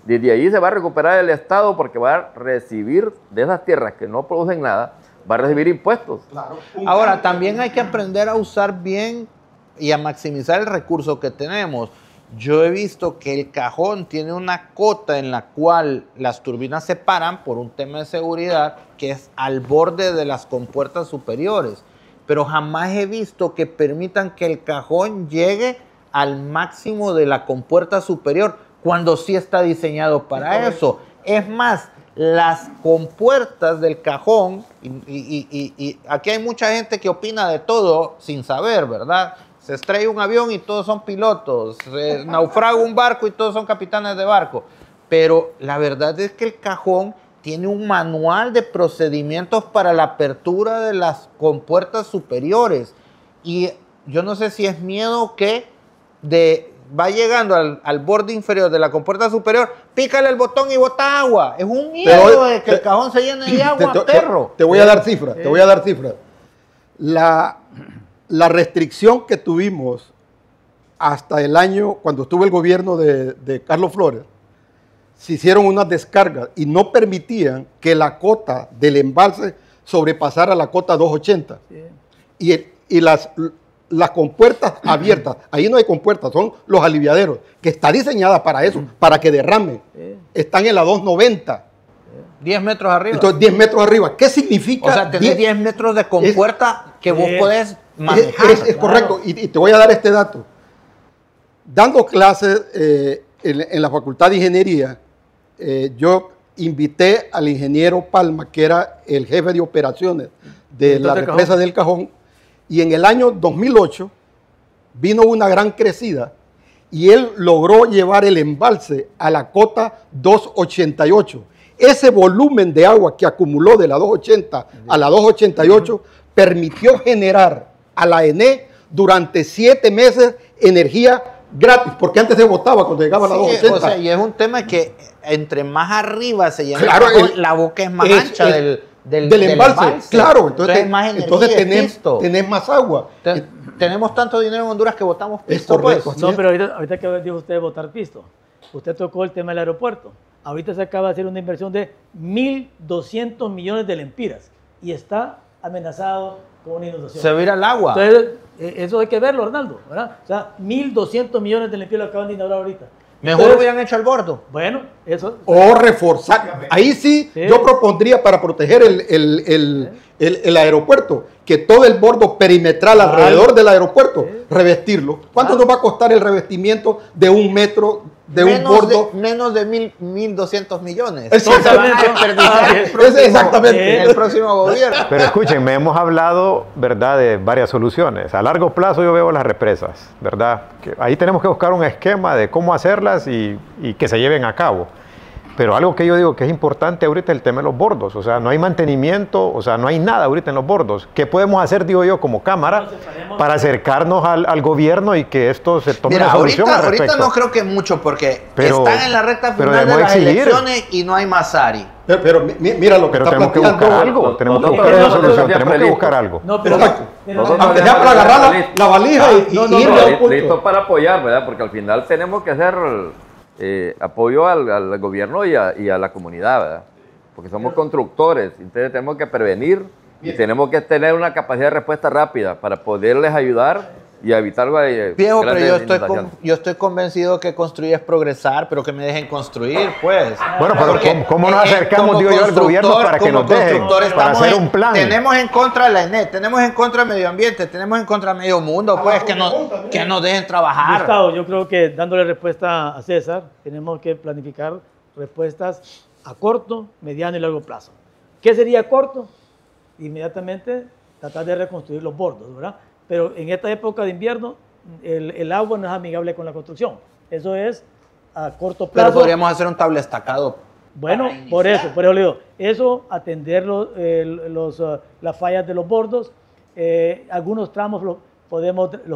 desde ahí se va a recuperar el Estado porque va a recibir de esas tierras que no producen nada, va a recibir impuestos. Claro. Ahora, también hay que aprender a usar bien y a maximizar el recurso que tenemos. Yo he visto que el Cajón tiene una cota en la cual las turbinas se paran por un tema de seguridad que es al borde de las compuertas superiores, pero jamás he visto que permitan que el Cajón llegue al máximo de la compuerta superior cuando sí está diseñado para eso. Es más, las compuertas del Cajón, y aquí hay mucha gente que opina de todo sin saber, ¿verdad? Se estrella un avión y todos son pilotos, se naufraga un barco y todos son capitanes de barco. Pero la verdad es que el Cajón tiene un manual de procedimientos para la apertura de las compuertas superiores. Y yo no sé si es miedo o qué, va llegando al borde inferior de la compuerta superior, pícale el botón y bota agua. Es un miedo de que el Cajón se llene de agua, perro. Te voy a dar cifras, te voy a dar cifras. La restricción que tuvimos hasta el año, cuando estuvo el gobierno de Carlos Flores, se hicieron unas descargas y no permitían que la cota del embalse sobrepasara la cota 280. Sí. Y las compuertas abiertas, ahí no hay compuertas, son los aliviaderos, que está diseñada para eso, para que derrame. Están en la 290. 10 metros arriba. Entonces, 10 metros arriba. ¿Qué significa? O sea, tenés 10 metros de compuerta que vos podés manejar. Es correcto. Y te voy a dar este dato. Dando clases en la Facultad de Ingeniería, yo invité al ingeniero Palma, que era el jefe de operaciones de la represa del Cajón, y en el año 2008 vino una gran crecida y él logró llevar el embalse a la cota 288. Ese volumen de agua que acumuló de la 280 a la 288 permitió generar a la ENE durante 7 meses energía gratis, porque antes se botaba cuando llegaba a la 280. O sea, y es un tema que entre más arriba se llena, claro, la boca es más ancha del embalse. Claro, entonces más energía, tenés más agua. Tenemos tanto dinero en Honduras que votamos pisto. Es correcto. Pues. No, pero ahorita que dijo usted votar pisto, usted tocó el tema del aeropuerto. Ahorita se acaba de hacer una inversión de 1.200 millones de lempiras y está amenazado con una inundación. Se va a ir al agua. Entonces, eso hay que verlo, Arnaldo, ¿verdad? O sea, 1.200 millones de lempiras lo acaban de inaugurar ahorita. Mejor lo hubieran hecho al bordo. Bueno, eso. O reforzar. Ahí sí, yo propondría para proteger el aeropuerto, que todo el bordo perimetral alrededor del aeropuerto, revestirlo. ¿Cuánto nos va a costar el revestimiento de 1 metro de un bordo? Menos de 1.200 millones. Exactamente. En el próximo gobierno. Pero escúchenme, hemos hablado, ¿verdad?, de varias soluciones. A largo plazo yo veo las represas, ¿verdad? Que ahí tenemos que buscar un esquema de cómo hacerlas y que se lleven a cabo. Pero algo que yo digo que es importante ahorita es el tema de los bordos. O sea, no hay mantenimiento, o sea, no hay nada ahorita en los bordos. ¿Qué podemos hacer, digo yo, como Cámara, para acercarnos al gobierno y que esto se tome una solución al respecto? Ahorita no creo que mucho, porque están en la recta final de las elecciones y no hay Masari. Pero mira lo que está tenemos que buscar algo. Tenemos que buscar una solución. Tenemos que buscar algo. No, pero aunque sea para agarrar la valija y ir al punto. Listo para apoyar, ¿verdad? Porque al final tenemos que hacer apoyo al gobierno y a la comunidad, ¿verdad? Porque somos constructores, entonces tenemos que prevenir y tenemos que tener una capacidad de respuesta rápida para poderles ayudar y a evitar Viejo, pero grandes yo inundaciones. estoy convencido que construir es progresar, pero que me dejen construir, pues. Bueno, pero Porque, ¿cómo nos acercamos, como digo yo, al gobierno para que como nos dejen, constructor para hacer un plan? Tenemos en contra de la ENET, tenemos en contra del medio ambiente, tenemos en contra del medio mundo, pues, que nos dejen trabajar. Gustavo, yo creo que dándole respuesta a César, tenemos que planificar respuestas a corto, mediano y largo plazo. ¿Qué sería corto? Inmediatamente tratar de reconstruir los bordos, ¿verdad? Pero en esta época de invierno, el agua no es amigable con la construcción. Eso es a corto plazo. Pero podríamos hacer un tabla estacado. Bueno, por eso le digo, eso, atender las fallas de los bordos, algunos tramos los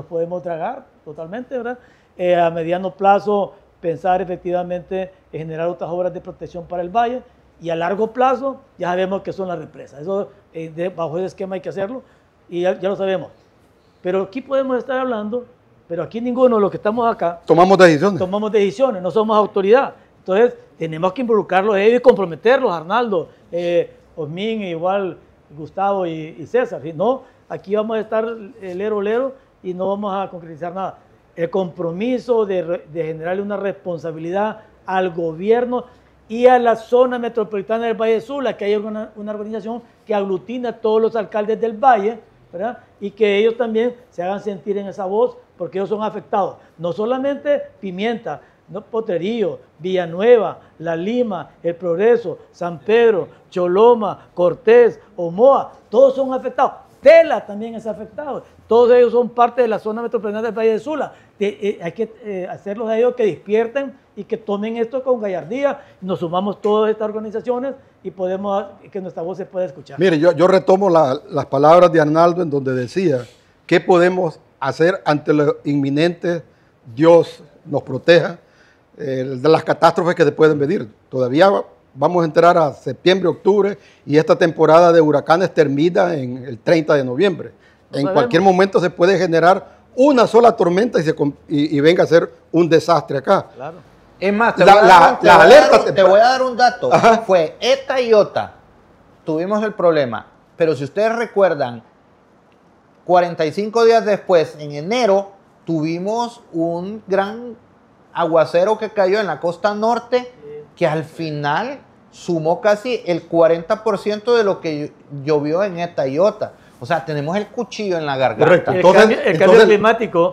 podemos tragar totalmente, ¿verdad? A mediano plazo, pensar efectivamente en generar otras obras de protección para el valle, y a largo plazo ya sabemos que son las represas. Eso, bajo ese esquema hay que hacerlo, y ya lo sabemos. Pero aquí podemos estar hablando, pero aquí ninguno de los que estamos acá Tomamos decisiones. no somos autoridad. Entonces, tenemos que involucrarlos ellos y comprometerlos, Arnaldo, Osmin, igual Gustavo y César. Si no, aquí vamos a estar lero y no vamos a concretizar nada. El compromiso de generarle una responsabilidad al gobierno y a la zona metropolitana del Valle de Sula, que hay una organización que aglutina a todos los alcaldes del Valle, ¿verdad? Y que ellos también se hagan sentir en esa voz, porque ellos son afectados. No solamente Pimienta, no, Potrerillo, Villanueva, La Lima, El Progreso, San Pedro, Choloma, Cortés, Omoa, todos son afectados. Tela también es afectado. Todos ellos son parte de la zona metropolitana del Valle de Sula. Hay que hacerlos a ellos que despierten y que tomen esto con gallardía. Nos sumamos todas estas organizaciones y podemos que nuestra voz se pueda escuchar. Mire, yo retomo las palabras de Arnaldo en donde decía, ¿qué podemos hacer ante lo inminente? Dios nos proteja de las catástrofes que se pueden venir. Todavía vamos a entrar a septiembre, octubre, y esta temporada de huracanes termina en el 30 de noviembre. En cualquier momento se puede generar una sola tormenta y venga a ser un desastre acá. Claro. Es más, te voy a dar un dato. Ajá. Fue ETA y OTA. Tuvimos el problema. Pero si ustedes recuerdan, 45 días después, en enero, tuvimos un gran aguacero que cayó en la costa norte, que al final sumó casi el 40% de lo que llovió en ETA y OTA. O sea, tenemos el cuchillo en la garganta. Correcto. El cambio climático,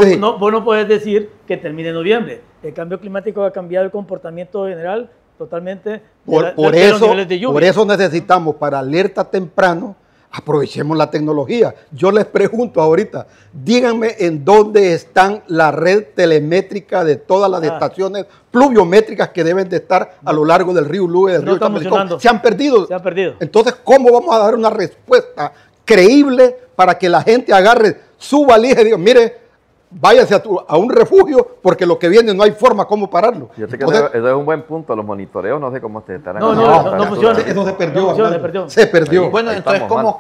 sí. vos no puedes decir que termine en noviembre. El cambio climático ha cambiado el comportamiento general totalmente Por los niveles de lluvia. por eso necesitamos, para alerta temprano, aprovechemos la tecnología. Yo les pregunto ahorita, díganme en dónde están la red telemétrica de todas las estaciones pluviométricas que deben de estar a lo largo del río Lube, del río Chamalicón. Se han perdido. Se han perdido. Entonces, ¿cómo vamos a dar una respuesta creíble para que la gente agarre su valija y diga, mire, váyase a un refugio porque lo que viene no hay forma cómo pararlo? Yo sé que eso es un buen punto, los monitoreos, no sé cómo te estarán. No funciona. Eso se perdió. No funciona, Arnaldo. Se perdió. Ahí. Bueno, entonces estamos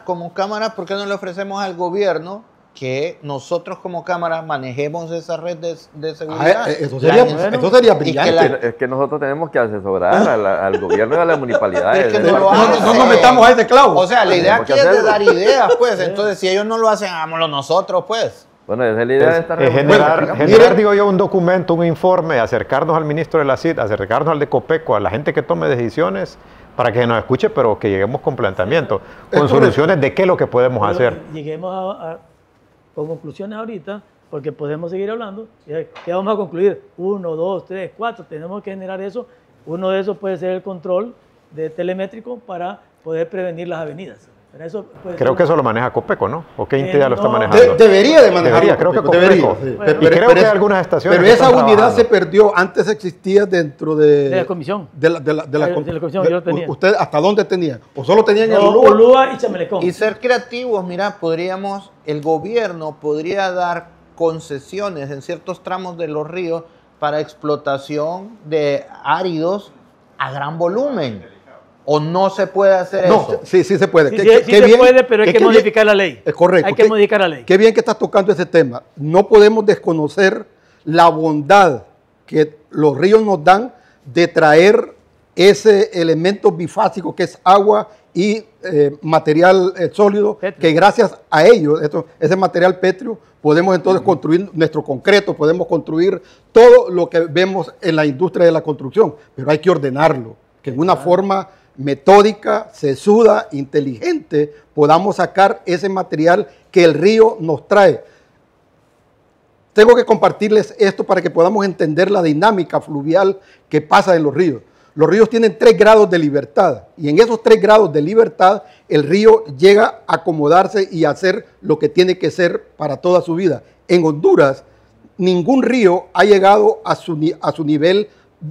como cámara, ¿por qué no le ofrecemos al gobierno que nosotros como cámara manejemos esa red de seguridad? Eso sería brillante. Es que nosotros tenemos que asesorar al gobierno y a las municipalidades. Es que no lo hacen. No nos metamos a ese clavo. O sea, la idea Tenemos aquí que es de hacerlo. dar ideas, pues. Entonces, si ellos no lo hacen, hagámoslo nosotros, pues. Bueno, esa es la idea de esta reunión. Generar, digo yo, un documento, un informe, acercarnos al ministro de la CID, acercarnos al de Copeco, a la gente que tome decisiones, para que nos escuche, pero que lleguemos con planteamiento, con soluciones de qué es lo que podemos hacer. Lleguemos con conclusiones ahorita, porque podemos seguir hablando. ¿Qué vamos a concluir? 1, 2, 3, 4. Tenemos que generar eso. Uno de esos puede ser el control de telemétrico para poder prevenir las avenidas. Pero eso creo que eso lo maneja Copeco, ¿no? ¿O qué entidad lo está manejando? Debería de manejarlo. Debería, creo que Debería, Copeco. sí. Y creo que hay algunas estaciones Pero que esa están unidad trabajando. se perdió. Antes existía dentro de la comisión. De la comisión, yo lo tenía. ¿Usted hasta dónde tenía? ¿O solo tenían en Ulúa y Chamelecón. Y ser creativos, mira, el gobierno podría dar concesiones en ciertos tramos de los ríos para explotación de áridos a gran volumen. ¿O no se puede hacer eso? Sí se puede. Sí se puede, pero hay que modificar la ley. Es correcto. Hay que modificar la ley. Qué bien que estás tocando ese tema. No podemos desconocer la bondad que los ríos nos dan de traer ese elemento bifásico que es agua y material sólido, Petrio. que gracias a ello, ese material pétreo, podemos entonces construir nuestro concreto, podemos construir todo lo que vemos en la industria de la construcción, pero hay que ordenarlo, que en una forma metódica, sesuda, inteligente, podamos sacar ese material que el río nos trae. Tengo que compartirles esto para que podamos entender la dinámica fluvial que pasa en los ríos. Los ríos tienen 3 grados de libertad y en esos 3 grados de libertad el río llega a acomodarse y a hacer lo que tiene que ser para toda su vida. En Honduras, ningún río ha llegado a su nivel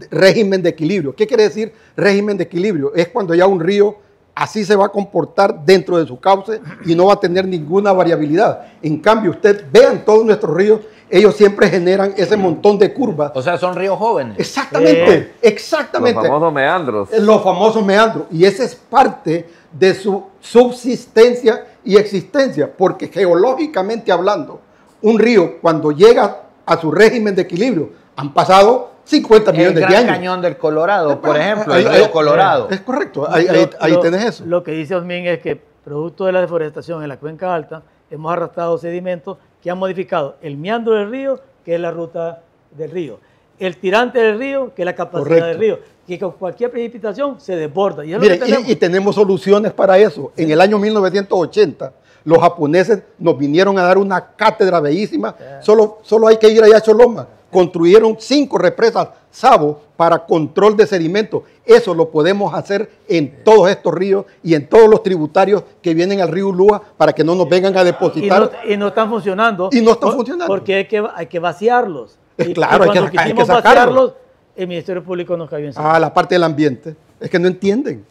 régimen de equilibrio. ¿Qué quiere decir régimen de equilibrio? Es cuando ya un río así se va a comportar dentro de su cauce y no va a tener ninguna variabilidad. En cambio, usted vean todos nuestros ríos, ellos siempre generan ese montón de curvas. O sea, son ríos jóvenes. Exactamente, exactamente. Los famosos meandros. Los famosos meandros. Y esa es parte de su subsistencia y existencia, porque geológicamente hablando, un río cuando llega a su régimen de equilibrio, han pasado 50 millones de El Gran años. Cañón del Colorado, por ejemplo, el Ahí- río Colorado. Es correcto, ahí tenés eso. Lo que dice Osmin es que producto de la deforestación en la cuenca alta, hemos arrastrado sedimentos que han modificado el meandro del río, que es la ruta del río, el tirante del río, que es la capacidad Correcto. del río, que con cualquier precipitación se desborda. Y es lo Miren, que tenemos. y tenemos soluciones para eso. En el año 1980, los japoneses nos vinieron a dar una cátedra bellísima. Solo hay que ir allá a Choloma. Construyeron 5 represas Savo para control de sedimentos. Eso lo podemos hacer en todos estos ríos y en todos los tributarios que vienen al río Ulúa para que no nos vengan a depositar. Y no están funcionando. Y no están funcionando. Porque hay que vaciarlos. Claro, hay que cuando quisimos sacarlos. vaciarlos, el Ministerio Público nos cayó encima. La parte del ambiente. Es que no entienden.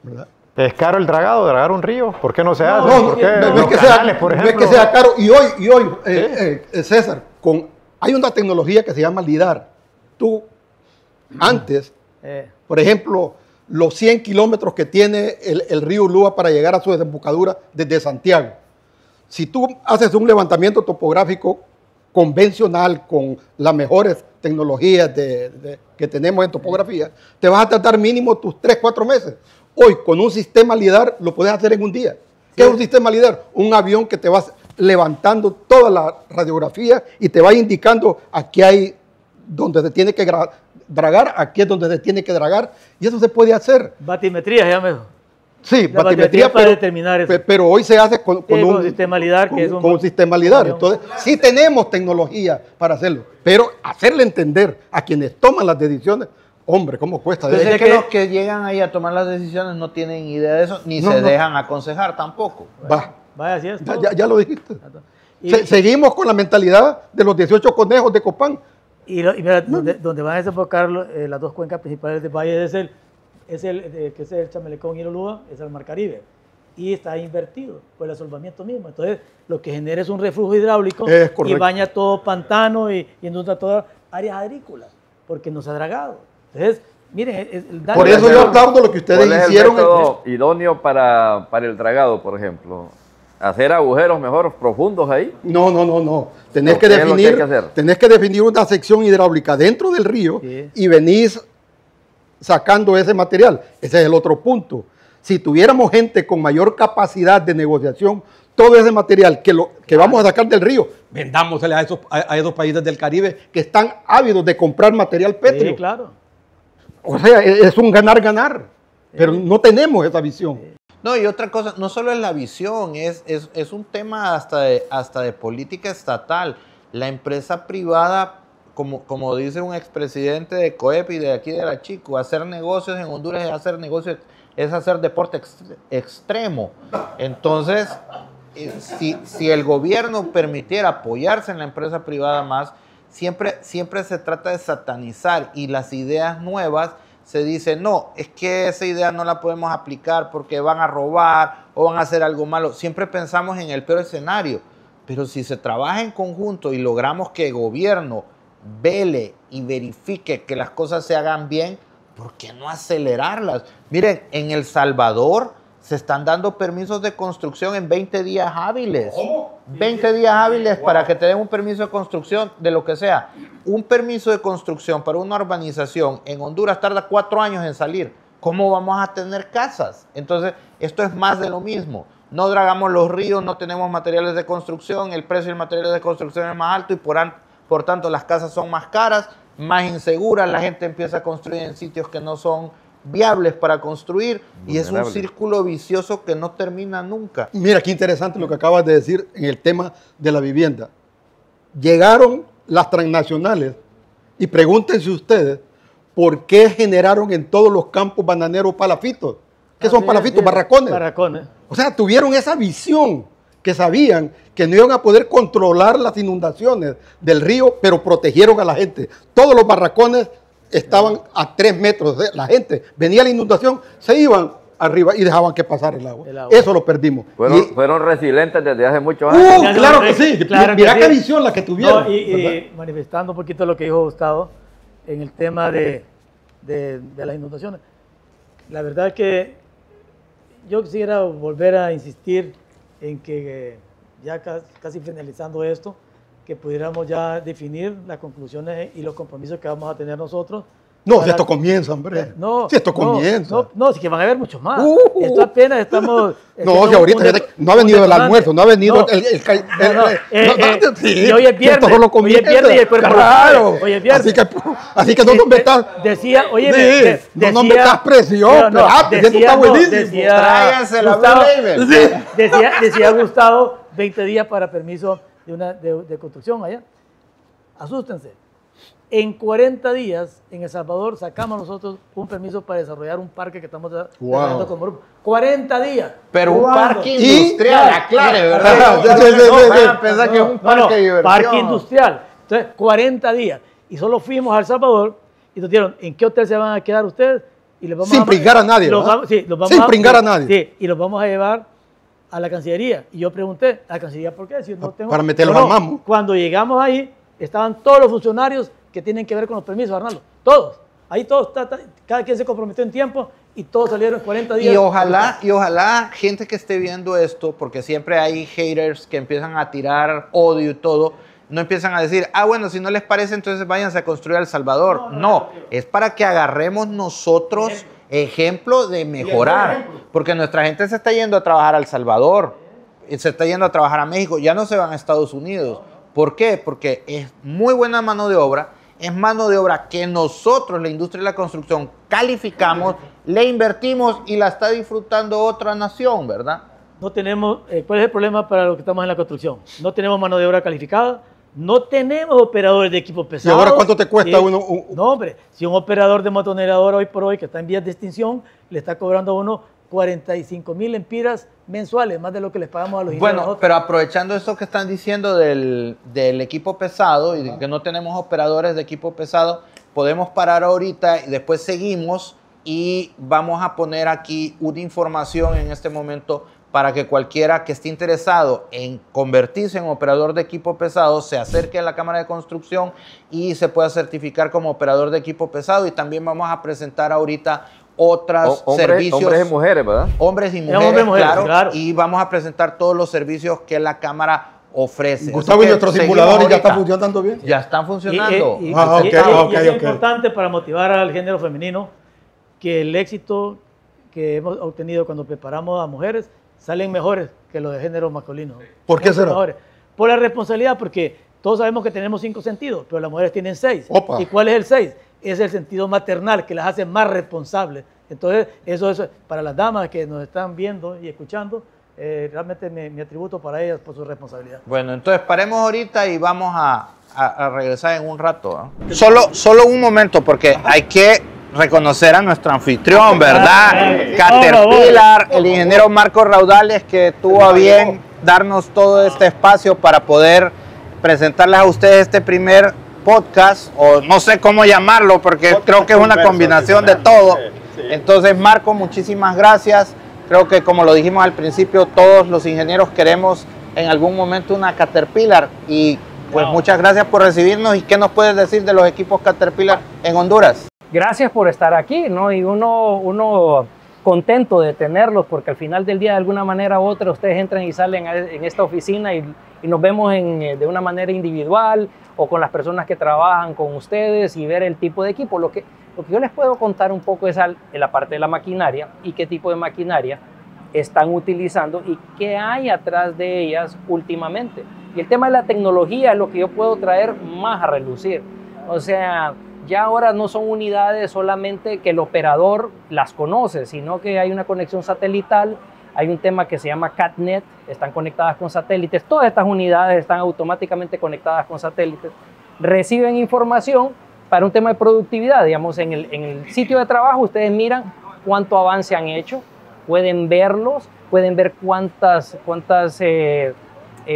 ¿Verdad? ¿Es caro el dragado, dragar un río? ¿Por qué no se hace? No, ¿Por qué? no Los es que canales, sea, por no es ejemplo. que sea caro. Y hoy César, hay una tecnología que se llama LIDAR. Tú, antes, por ejemplo, los 100 kilómetros que tiene el río Ulúa para llegar a su desembocadura desde Santiago. Si tú haces un levantamiento topográfico convencional con las mejores tecnologías que tenemos en topografía, te vas a tardar mínimo tus 3-4 meses. Hoy, con un sistema LIDAR, lo puedes hacer en un día. ¿Qué es un sistema LIDAR? Un avión que te va levantando toda la radiografía y te va indicando aquí hay donde se tiene que dragar, aquí es donde se tiene que dragar, y eso se puede hacer. Batimetría, ya me dijo. Sí, La batimetría, para determinar eso. pero hoy se hace con un sistema LIDAR, que es con un sistema LIDAR. Entonces, sí tenemos tecnología para hacerlo, pero hacerle entender a quienes toman las decisiones, hombre, ¿cómo cuesta? Entonces Desde es que que- los que llegan ahí a tomar las decisiones no tienen idea de eso, ni No, se no. dejan aconsejar tampoco. Va, Vaya, así es. todo. ya lo dijiste. Y, Seguimos con la mentalidad de los 18 conejos de Copán. y mira, donde van a desembocar las dos cuencas principales del valle que es el Chamelecón y el Ulúa, es el Mar Caribe. Y está invertido por el asolvamiento mismo. Entonces, lo que genera es un reflujo hidráulico Es y correcto. baña todo pantano y inunda todas áreas agrícolas, porque nos ha dragado. Entonces, miren, el daño- Por eso yo aplaudo lo que ustedes ¿Cuál es el hicieron. método idóneo para el dragado, por ejemplo? ¿Hacer agujeros mejor profundos ahí? No. Tenés No, que ¿qué es lo que hay definir, que hacer? tenés que definir una sección hidráulica dentro del río Sí. y venís sacando ese material. Ese es el otro punto. Si tuviéramos gente con mayor capacidad de negociación, todo ese material que vamos a sacar del río, vendámosele a esos países del Caribe que están ávidos de comprar material pétreo. Sí, claro. O sea, es un ganar-ganar, pero no tenemos esa visión. No, y otra cosa, no solo es la visión, es un tema hasta de política estatal. La empresa privada, como dice un expresidente de COEP de aquí de la Chico, hacer negocios en Honduras es hacer deporte extremo. Entonces, si el gobierno permitiera apoyarse en la empresa privada más, siempre se trata de satanizar, y las ideas nuevas se dice, no, es que esa idea no la podemos aplicar porque van a robar o van a hacer algo malo. Siempre pensamos en el peor escenario, pero si se trabaja en conjunto y logramos que el gobierno vele y verifique que las cosas se hagan bien, ¿por qué no acelerarlas? Miren, en El Salvador se están dando permisos de construcción en 20 días hábiles. 20 días hábiles para que te den un permiso de construcción de lo que sea. Un permiso de construcción para una urbanización en Honduras tarda 4 años en salir. ¿cómo vamos a tener casas? Entonces, esto es más de lo mismo. No dragamos los ríos, no tenemos materiales de construcción, el precio del material de construcción es más alto y por tanto las casas son más caras, más inseguras, la gente empieza a construir en sitios que no son viables para construir y es un círculo vicioso que no termina nunca. Mira, qué interesante lo que acabas de decir en el tema de la vivienda. Llegaron las transnacionales y pregúntense ustedes por qué generaron en todos los campos bananeros palafitos. ¿Qué son palafitos? Barracones. Barracones. O sea, tuvieron esa visión que sabían que no iban a poder controlar las inundaciones del río, pero protegieron a la gente. Todos los barracones estaban a 3 metros. La gente venía la inundación, se iban arriba y dejaban que pasara el agua. Eso lo perdimos. Fueron resilientes desde hace muchos años. Claro que sí. Claro Mira que qué sí. visión la que tuvieron. Y manifestando un poquito lo que dijo Gustavo en el tema de las inundaciones. La verdad es que yo quisiera volver a insistir en que ya casi finalizando esto, que pudiéramos ya definir las conclusiones y los compromisos que vamos a tener nosotros. No, si esto comienza, hombre. No, si esto comienza. No, sí que van a haber muchos más. Esto apenas estamos... No, si ahorita no ha venido el almuerzo, no ha venido el y hoy es viernes. Hoy es viernes y el cuerpo claro. Hoy es viernes. Así que no nos metas... Decía, oye, no nos metas presión. Esto está buenísimo. Tráiganse la Blue Label. Decía Gustavo, 20 días para permiso de construcción allá. Asústense. En 40 días, en El Salvador, sacamos nosotros un permiso para desarrollar un parque que estamos desarrollando como grupo. 40 días. Pero un parque industrial, aclare, ¿verdad? Van a pensar que es un parque de diversión. Parque industrial. Entonces, 40 días. Y solo fuimos a El Salvador y nos dijeron, ¿en qué hotel se van a quedar ustedes? Y les vamos sin pringar a nadie. Sin pringar a nadie. Sí, y los vamos a llevar a la Cancillería. Y yo pregunté, ¿a la Cancillería por qué? Si no tengo, para meterlos al mamo. Cuando llegamos ahí, estaban todos los funcionarios que tienen que ver con los permisos, Arnaldo. Todos. Ahí todos, cada quien se comprometió en tiempo y todos salieron en 40 días. Y ojalá gente que esté viendo esto, porque siempre hay haters que empiezan a tirar odio y todo, no empiezan a decir, bueno, si no les parece, entonces váyanse a construir El Salvador. No, es para que agarremos nosotros ejemplo de mejorar, porque nuestra gente se está yendo a trabajar a El Salvador, se está yendo a trabajar a México, ya no se van a Estados Unidos. ¿Por qué? Porque es muy buena mano de obra, es mano de obra que nosotros, la industria de la construcción, calificamos, le invertimos y la está disfrutando otra nación, ¿verdad? No tenemos, ¿cuál es el problema para los que estamos en la construcción? No tenemos mano de obra calificada, no tenemos operadores de equipos pesados. ¿Y ahora cuánto te cuesta uno? No, hombre, si un operador de motoneradora hoy por hoy que está en vías de extinción, le está cobrando a uno 45,000 lempiras mensuales, más de lo que les pagamos a los ingenieros. Bueno, pero aprovechando esto que están diciendo del equipo pesado y de que no tenemos operadores de equipo pesado, podemos parar ahorita y después seguimos y vamos a poner aquí una información en este momento para que cualquiera que esté interesado en convertirse en operador de equipo pesado se acerque a la Cámara de Construcción y se pueda certificar como operador de equipo pesado. Y también vamos a presentar ahorita otros servicios. Hombres y mujeres, ¿verdad? Hombres y mujeres, claro. Y vamos a presentar todos los servicios que la Cámara ofrece. Gustavo, ¿y nuestros simuladores ya están funcionando bien? Ya están funcionando. Y es importante para motivar al género femenino que el éxito que hemos obtenido cuando preparamos a mujeres salen mejores que los de género masculino. ¿Por qué será? Mejores. Por la responsabilidad, porque todos sabemos que tenemos 5 sentidos, pero las mujeres tienen 6. Opa. ¿Y cuál es el 6? Es el sentido maternal, que las hace más responsables. Entonces, eso para las damas que nos están viendo y escuchando, realmente mi atributo para ellas por su responsabilidad. Bueno, entonces paremos ahorita y vamos a regresar en un rato, ¿no? Solo un momento, porque hay que reconocer a nuestro anfitrión, ¿verdad? Caterpillar, el ingeniero Marcos Raudales, que tuvo a bien darnos todo este espacio para poder presentarles a ustedes este primer podcast, o no sé cómo llamarlo, porque creo que es una combinación de todo. Entonces, Marco, muchísimas gracias. Creo que, como lo dijimos al principio, todos los ingenieros queremos en algún momento una Caterpillar. Y pues muchas gracias por recibirnos. ¿Y qué nos puedes decir de los equipos Caterpillar en Honduras? Gracias por estar aquí, ¿no? Y uno contento de tenerlos porque al final del día de alguna manera u otra ustedes entran y salen en esta oficina y nos vemos de una manera individual o con las personas que trabajan con ustedes y ver el tipo de equipo. Lo que yo les puedo contar un poco es la parte de la maquinaria y qué tipo de maquinaria están utilizando y qué hay atrás de ellas últimamente. Y el tema de la tecnología es lo que yo puedo traer más a relucir. O sea, ya ahora no son unidades solamente que el operador las conoce, sino que hay una conexión satelital, hay un tema que se llama CatNet, están conectadas con satélites, todas estas unidades están automáticamente conectadas con satélites, reciben información para un tema de productividad, digamos, en el sitio de trabajo ustedes miran cuánto avance han hecho, pueden verlos, pueden ver cuántas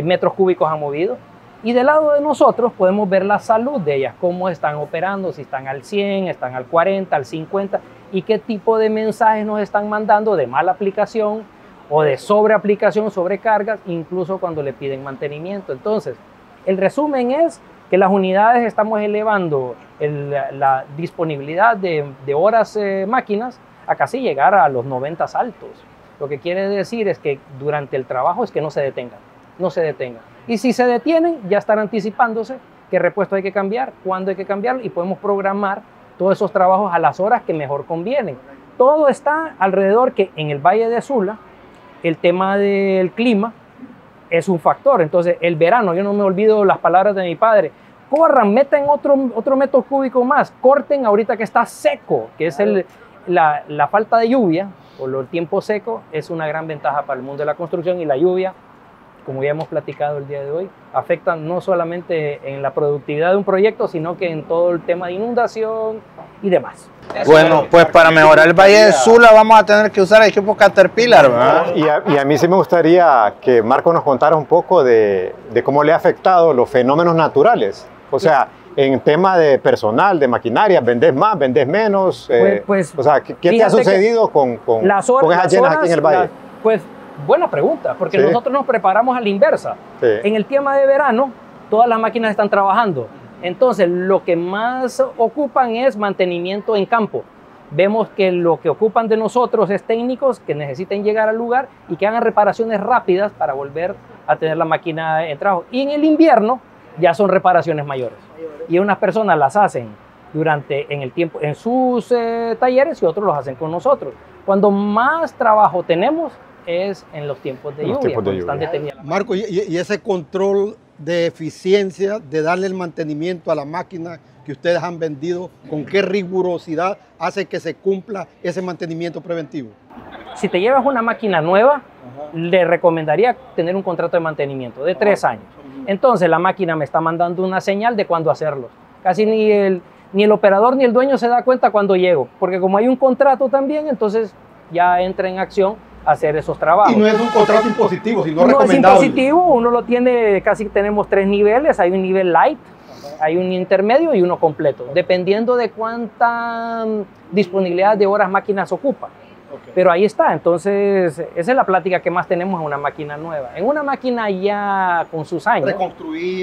metros cúbicos han movido. Y del lado de nosotros podemos ver la salud de ellas, cómo están operando, si están al 100, están al 40, al 50 y qué tipo de mensajes nos están mandando de mala aplicación o de sobreaplicación, sobrecargas, incluso cuando le piden mantenimiento. Entonces, el resumen es que las unidades estamos elevando la disponibilidad de horas máquinas a casi llegar a los 90 saltos. Lo que quiere decir es que durante el trabajo es que no se detengan, no se detengan. Y si se detienen, ya están anticipándose qué repuesto hay que cambiar, cuándo hay que cambiarlo y podemos programar todos esos trabajos a las horas que mejor convienen. Todo está alrededor que en el Valle de Sula, el tema del clima es un factor. Entonces, el verano, yo no me olvido las palabras de mi padre, corran, metan otro metro cúbico más, corten ahorita que está seco, que es la falta de lluvia o el tiempo seco, es una gran ventaja para el mundo de la construcción y la lluvia, como ya hemos platicado el día de hoy, afecta no solamente en la productividad de un proyecto, sino que en todo el tema de inundación y demás. Bueno, pues para mejorar el Valle de Sula vamos a tener que usar equipo Caterpillar, ¿verdad? Y a mí sí me gustaría que Marco nos contara un poco de cómo le ha afectado los fenómenos naturales. O sea, en tema de personal, de maquinaria, ¿vendés más, vendés menos? O sea, ¿qué te ha sucedido con esas llenas aquí en el Valle? Pues buena pregunta, porque sí, nosotros nos preparamos a la inversa. Sí. En el tema de verano, todas las máquinas están trabajando. Entonces, lo que más ocupan es mantenimiento en campo. Vemos que lo que ocupan de nosotros es técnicos que necesiten llegar al lugar y que hagan reparaciones rápidas para volver a tener la máquina en trabajo. Y en el invierno ya son reparaciones mayores. Y unas personas las hacen en el tiempo en sus talleres y otros los hacen con nosotros. Cuando más trabajo tenemos es en los tiempos de lluvia. Están detenidas. Marco, y ese control de eficiencia, de darle el mantenimiento a la máquina que ustedes han vendido, ¿con qué rigurosidad hace que se cumpla ese mantenimiento preventivo? Si te llevas una máquina nueva, le recomendaría tener un contrato de mantenimiento de 3 años. Entonces la máquina me está mandando una señal de cuándo hacerlo. Casi ni el operador ni el dueño se da cuenta cuando llego, porque como hay un contrato también, entonces ya entra en acción hacer esos trabajos. Y no es un contrato impositivo, sino recomendable. No es impositivo, uno lo tiene, casi tenemos 3 niveles, hay un nivel light, hay un intermedio y uno completo, dependiendo de cuánta disponibilidad de horas máquinas ocupa. Pero ahí está, entonces esa es la plática que más tenemos en una máquina nueva. En una máquina ya con sus años,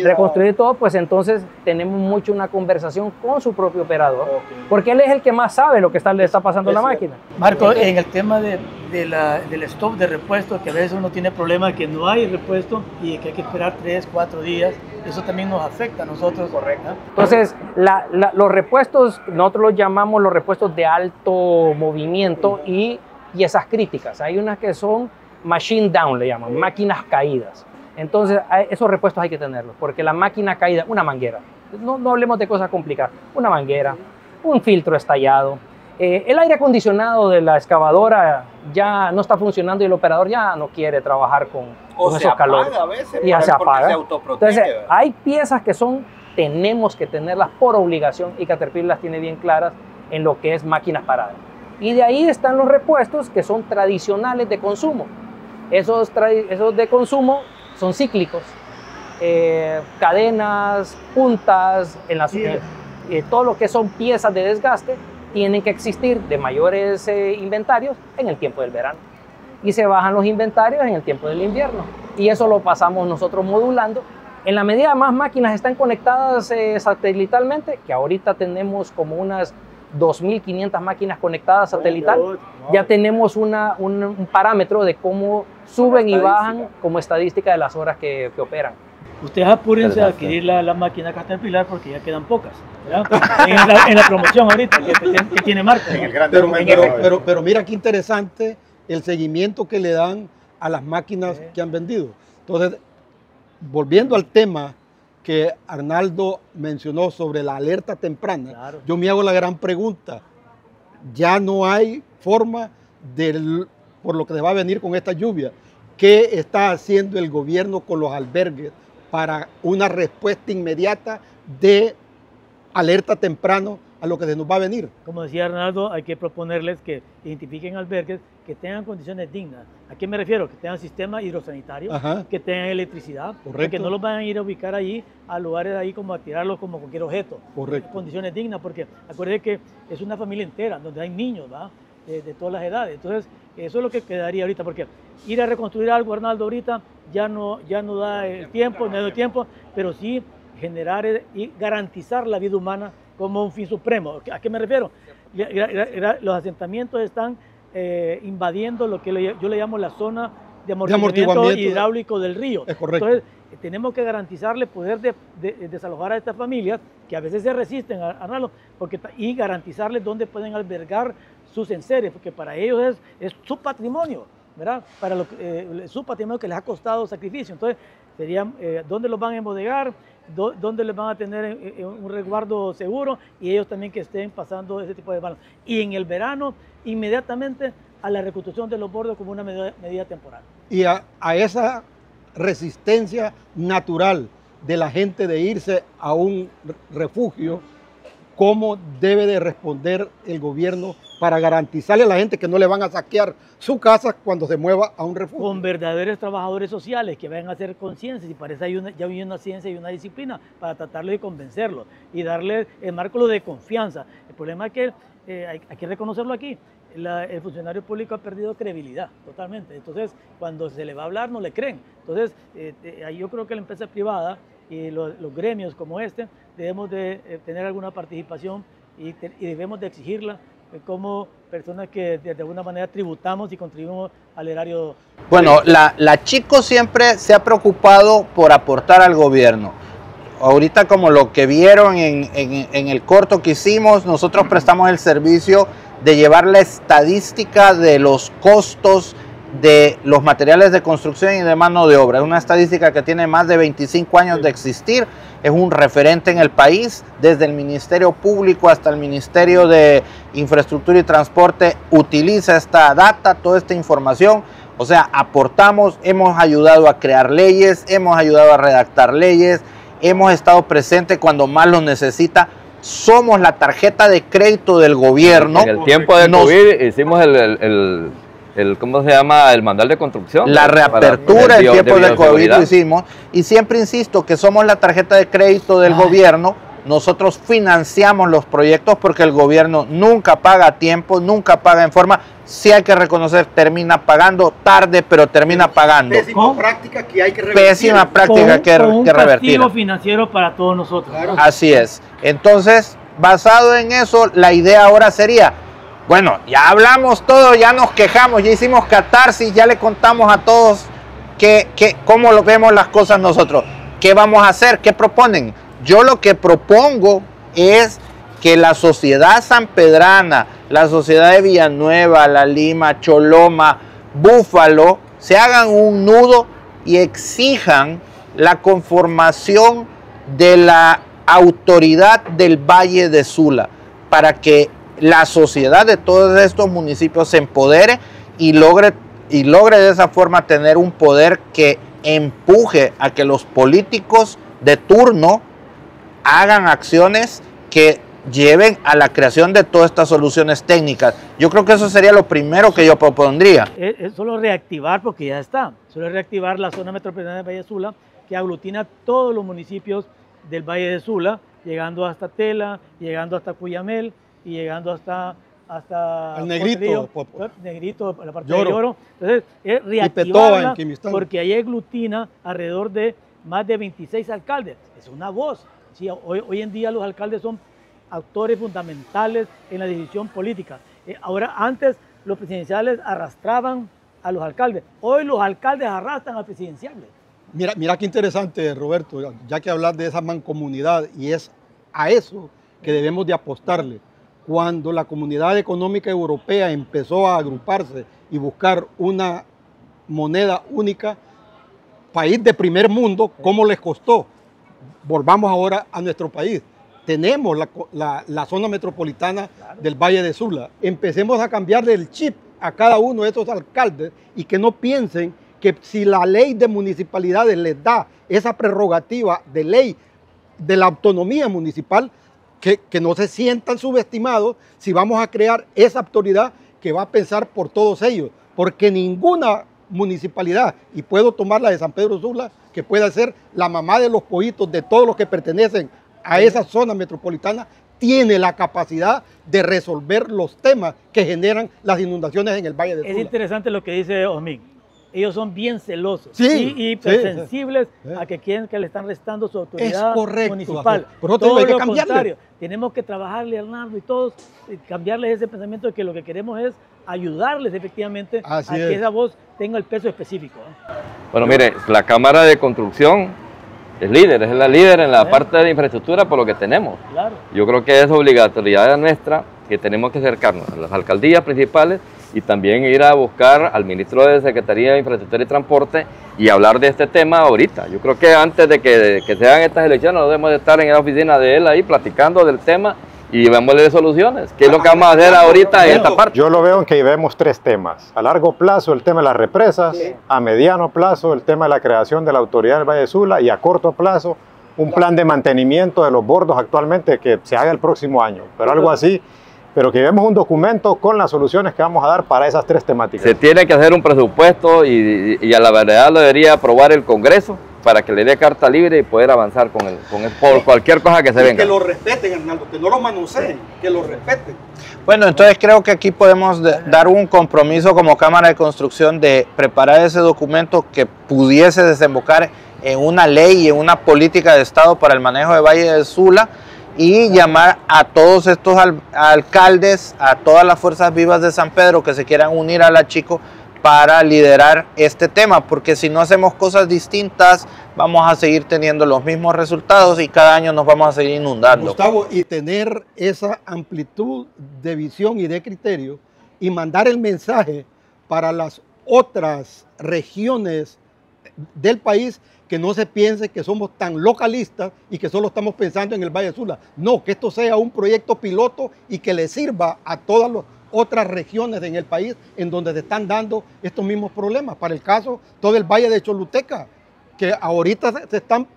reconstruir todo, pues entonces tenemos mucho una conversación con su propio operador, porque él es el que más sabe lo que le está pasando a la máquina. Marco, en el tema del stock de repuesto, que a veces uno tiene problema que no hay repuesto y que hay que esperar 3, 4 días, eso también nos afecta a nosotros. Correcto. Entonces, los repuestos, nosotros los llamamos los repuestos de alto movimiento y piezas críticas. Hay unas que son machine down, le llaman, máquinas caídas. Entonces, esos repuestos hay que tenerlos, porque la máquina caída, una manguera, no hablemos de cosas complicadas, una manguera, un filtro estallado, el aire acondicionado de la excavadora ya no está funcionando y el operador ya no quiere trabajar con esos calores. A veces, y ya se apaga. Se autoprotege. Entonces, hay piezas que tenemos que tenerlas por obligación y Caterpillar las tiene bien claras en lo que es máquinas paradas. Y de ahí están los repuestos que son tradicionales de consumo. Esos de consumo son cíclicos. Cadenas, puntas, todo lo que son piezas de desgaste tienen que existir de mayores inventarios en el tiempo del verano. Y se bajan los inventarios en el tiempo del invierno. Y eso lo pasamos nosotros modulando. En la medida más máquinas están conectadas satelitalmente, que ahorita tenemos como unas 2.500 máquinas conectadas satelital. Ya tenemos un parámetro de cómo suben y bajan como estadística de las horas que operan. Ustedes apúrense a adquirir la máquina Caterpillar porque ya quedan pocas, ¿verdad? en la promoción ahorita, que tiene marca. Pero mira qué interesante el seguimiento que le dan a las máquinas que han vendido. Entonces, volviendo al tema que Arnaldo mencionó sobre la alerta temprana, claro, yo me hago la gran pregunta, ya no hay forma por lo que se va a venir con esta lluvia, ¿qué está haciendo el gobierno con los albergues para una respuesta inmediata de alerta temprano a lo que se nos va a venir? Como decía Arnaldo, hay que proponerles que identifiquen albergues que tengan condiciones dignas. ¿A qué me refiero? Que tengan sistema hidrosanitario, ajá, que tengan electricidad, que no los van a ir a ubicar ahí a lugares ahí como a tirarlos como cualquier objeto. Correcto. Condiciones dignas, porque acuérdense que es una familia entera, donde hay niños, ¿va? De todas las edades. Entonces, eso es lo que quedaría ahorita, porque ir a reconstruir algo, Arnaldo, ahorita ya no da el tiempo, no da el tiempo, pero sí generar y garantizar la vida humana como un fin supremo. ¿A qué me refiero? Los asentamientos están invadiendo lo que yo le llamo la zona de amortiguamiento hidráulico del río. Es correcto. Entonces, tenemos que garantizarle poder de desalojar a estas familias que a veces se resisten, Arnaldo, y garantizarles dónde pueden albergar sus enseres, porque para ellos es su patrimonio, ¿verdad? Para su patrimonio que les ha costado sacrificio. Entonces, serían dónde los van a embodegar, dónde les van a tener un resguardo seguro, y ellos también que estén pasando ese tipo de balas. Y en el verano, inmediatamente a la reconstrucción de los bordos como una medida temporal. Y a esa resistencia natural de la gente de irse a un refugio, ¿cómo debe de responder el gobierno para garantizarle a la gente que no le van a saquear su casa cuando se mueva a un refugio? Con verdaderos trabajadores sociales que vayan a hacer conciencia, y para eso ya hay una ciencia y una disciplina para tratarlo de convencerlos y darle el marco de confianza. El problema es que hay que reconocerlo aquí. El funcionario público ha perdido credibilidad totalmente. Entonces, cuando se le va a hablar, no le creen. Entonces, yo creo que la empresa privada y los gremios como este debemos de tener alguna participación y debemos de exigirla como personas que de alguna manera tributamos y contribuimos al erario. Bueno, la Chico siempre se ha preocupado por aportar al gobierno. Ahorita, como lo que vieron en el corto que hicimos, nosotros prestamos el servicio de llevar la estadística de los costos de los materiales de construcción y de mano de obra. Es una estadística que tiene más de 25 años de existir, es un referente en el país, desde el Ministerio Público hasta el Ministerio de Infraestructura y Transporte utiliza esta data, toda esta información. O sea, aportamos, hemos ayudado a crear leyes, hemos ayudado a redactar leyes, hemos estado presentes cuando más lo necesita. Somos la tarjeta de crédito del gobierno. En el tiempo de COVID hicimos ¿cómo se llama? El manual de construcción. La reapertura en tiempos de COVID lo hicimos. Y siempre insisto que somos la tarjeta de crédito del gobierno. Nosotros financiamos los proyectos porque el gobierno nunca paga a tiempo, nunca paga en forma. Sí hay que reconocer, termina pagando tarde, pero termina pagando. Pésima práctica que hay que revertir. Pésima práctica que revertir. Un castigo financiero para todos nosotros. Claro. Así es. Entonces, basado en eso, la idea ahora sería, bueno, ya hablamos todo, ya nos quejamos, ya hicimos catarsis, ya le contamos a todos cómo lo vemos las cosas nosotros. ¿Qué vamos a hacer? ¿Qué proponen? Yo lo que propongo es que la sociedad sanpedrana, la sociedad de Villanueva, La Lima, Choloma, Búfalo, se hagan un nudo y exijan la conformación de la autoridad del Valle de Sula para que la sociedad de todos estos municipios se empodere y logre de esa forma tener un poder que empuje a que los políticos de turno hagan acciones que lleven a la creación de todas estas soluciones técnicas. Yo creo que eso sería lo primero que yo propondría. Es solo reactivar, porque ya está, solo reactivar la zona metropolitana del Valle de Sula, que aglutina todos los municipios del Valle de Sula, llegando hasta Tela, llegando hasta Cuyamel y llegando hasta el Negrito, Negrito, la parte de Lloro. Entonces, es reactivarla porque ahí aglutina alrededor de más de 26 alcaldes. Es una voz. Sí, hoy en día los alcaldes son actores fundamentales en la decisión política. Ahora, antes los presidenciales arrastraban a los alcaldes, hoy los alcaldes arrastran a presidenciales. Mira qué interesante, Roberto, ya que hablas de esa mancomunidad, y es a eso que debemos de apostarle. Cuando la Comunidad Económica Europea empezó a agruparse y buscar una moneda única, país de primer mundo, ¿cómo les costó? Volvamos ahora a nuestro país. Tenemos la zona metropolitana del Valle de Sula. Empecemos a cambiarle el chip a cada uno de esos alcaldes y que no piensen que si la ley de municipalidades les da esa prerrogativa de ley de la autonomía municipal, que no se sientan subestimados si vamos a crear esa autoridad que va a pensar por todos ellos, porque ninguna municipalidad, y puedo tomar la de San Pedro Sula, que pueda ser la mamá de los pollitos de todos los que pertenecen a esa zona metropolitana, tiene la capacidad de resolver los temas que generan las inundaciones en el Valle de Sula. Es interesante lo que dice Osmin. Ellos son bien celosos y sensibles a que quieren que le están restando su autoridad municipal. Por eso todo hay que lo cambiarle. contrario, tenemos que trabajarle, Hernando y todos, cambiarles ese pensamiento de que lo que queremos es ayudarles efectivamente que esa voz tenga el peso específico. Bueno, mire, la Cámara de Construcción es la líder en la parte de infraestructura por lo que tenemos. Claro. Yo creo que es obligatoriedad nuestra que tenemos que acercarnos a las alcaldías principales y también ir a buscar al ministro de Secretaría de Infraestructura y Transporte y hablar de este tema ahorita. Yo creo que antes de que se hagan estas elecciones, no debemos de estar en la oficina de él ahí platicando del tema y vémosle soluciones. ¿Qué es lo que vamos a hacer ahorita en esta parte? Yo lo veo en que vemos tres temas. A largo plazo el tema de las represas, a mediano plazo el tema de la creación de la autoridad del Valle de Sula y a corto plazo un plan de mantenimiento de los bordos actualmente que se haga el próximo año. Pero algo así, pero que vemos un documento con las soluciones que vamos a dar para esas tres temáticas. Se tiene que hacer un presupuesto y a la verdad lo debería aprobar el Congreso para que le dé carta libre y poder avanzar con por cualquier cosa que se venga. Que lo respeten, Hernando, que no lo manoseen, que lo respeten. Bueno, entonces creo que aquí podemos dar un compromiso como Cámara de Construcción de preparar ese documento que pudiese desembocar en una ley y en una política de Estado para el manejo de Valle de Sula, y llamar a todos estos alcaldes, a todas las fuerzas vivas de San Pedro que se quieran unir a la Chico para liderar este tema, porque si no hacemos cosas distintas vamos a seguir teniendo los mismos resultados y cada año nos vamos a seguir inundando. Gustavo, y tener esa amplitud de visión y de criterio y mandar el mensaje para las otras regiones del país, que no se piense que somos tan localistas y que solo estamos pensando en el Valle de Sula. No, que esto sea un proyecto piloto y que le sirva a todas las otras regiones en el país en donde se están dando estos mismos problemas. Para el caso, todo el Valle de Choluteca, que ahorita se están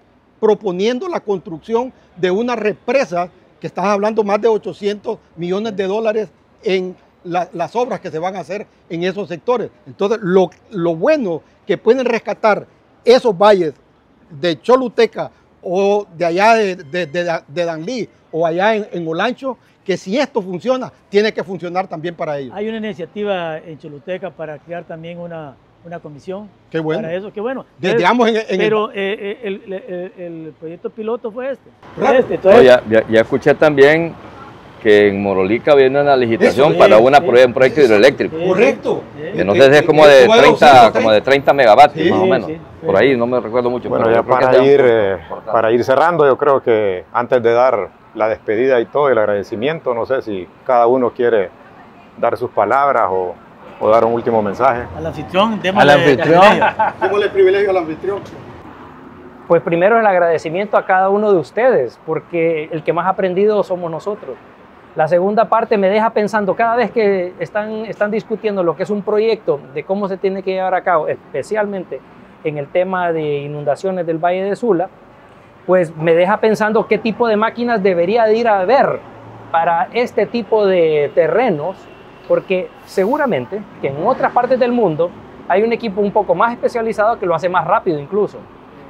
proponiendo la construcción de una represa que estás hablando más de 800 millones de dólares en las obras que se van a hacer en esos sectores. Entonces, lo bueno que pueden rescatar esos valles de Choluteca o de allá de Danlí o allá en Olancho, que si esto funciona, tiene que funcionar también para ellos. Hay una iniciativa en Choluteca para crear también una comisión. Qué bueno. Para eso, qué bueno. Pero el proyecto piloto fue este. Claro. Ya escuché también que en Morolica viene una licitación para un proyecto hidroeléctrico. Correcto. Que no sé si es como de 30 megavatios, más o menos. Por ahí, no me recuerdo mucho. Bueno, ya para ir cerrando, yo creo que antes de dar la despedida y todo, el agradecimiento, no sé si cada uno quiere dar sus palabras o dar un último mensaje. Al anfitrión, démosle privilegio al anfitrión. Pues primero el agradecimiento a cada uno de ustedes, porque el que más ha aprendido somos nosotros. La segunda parte me deja pensando, cada vez que están discutiendo lo que es un proyecto, de cómo se tiene que llevar a cabo, especialmente en el tema de inundaciones del Valle de Sula, pues me deja pensando qué tipo de máquinas debería de ir a ver para este tipo de terrenos, porque seguramente que en otras partes del mundo hay un equipo un poco más especializado que lo hace más rápido incluso.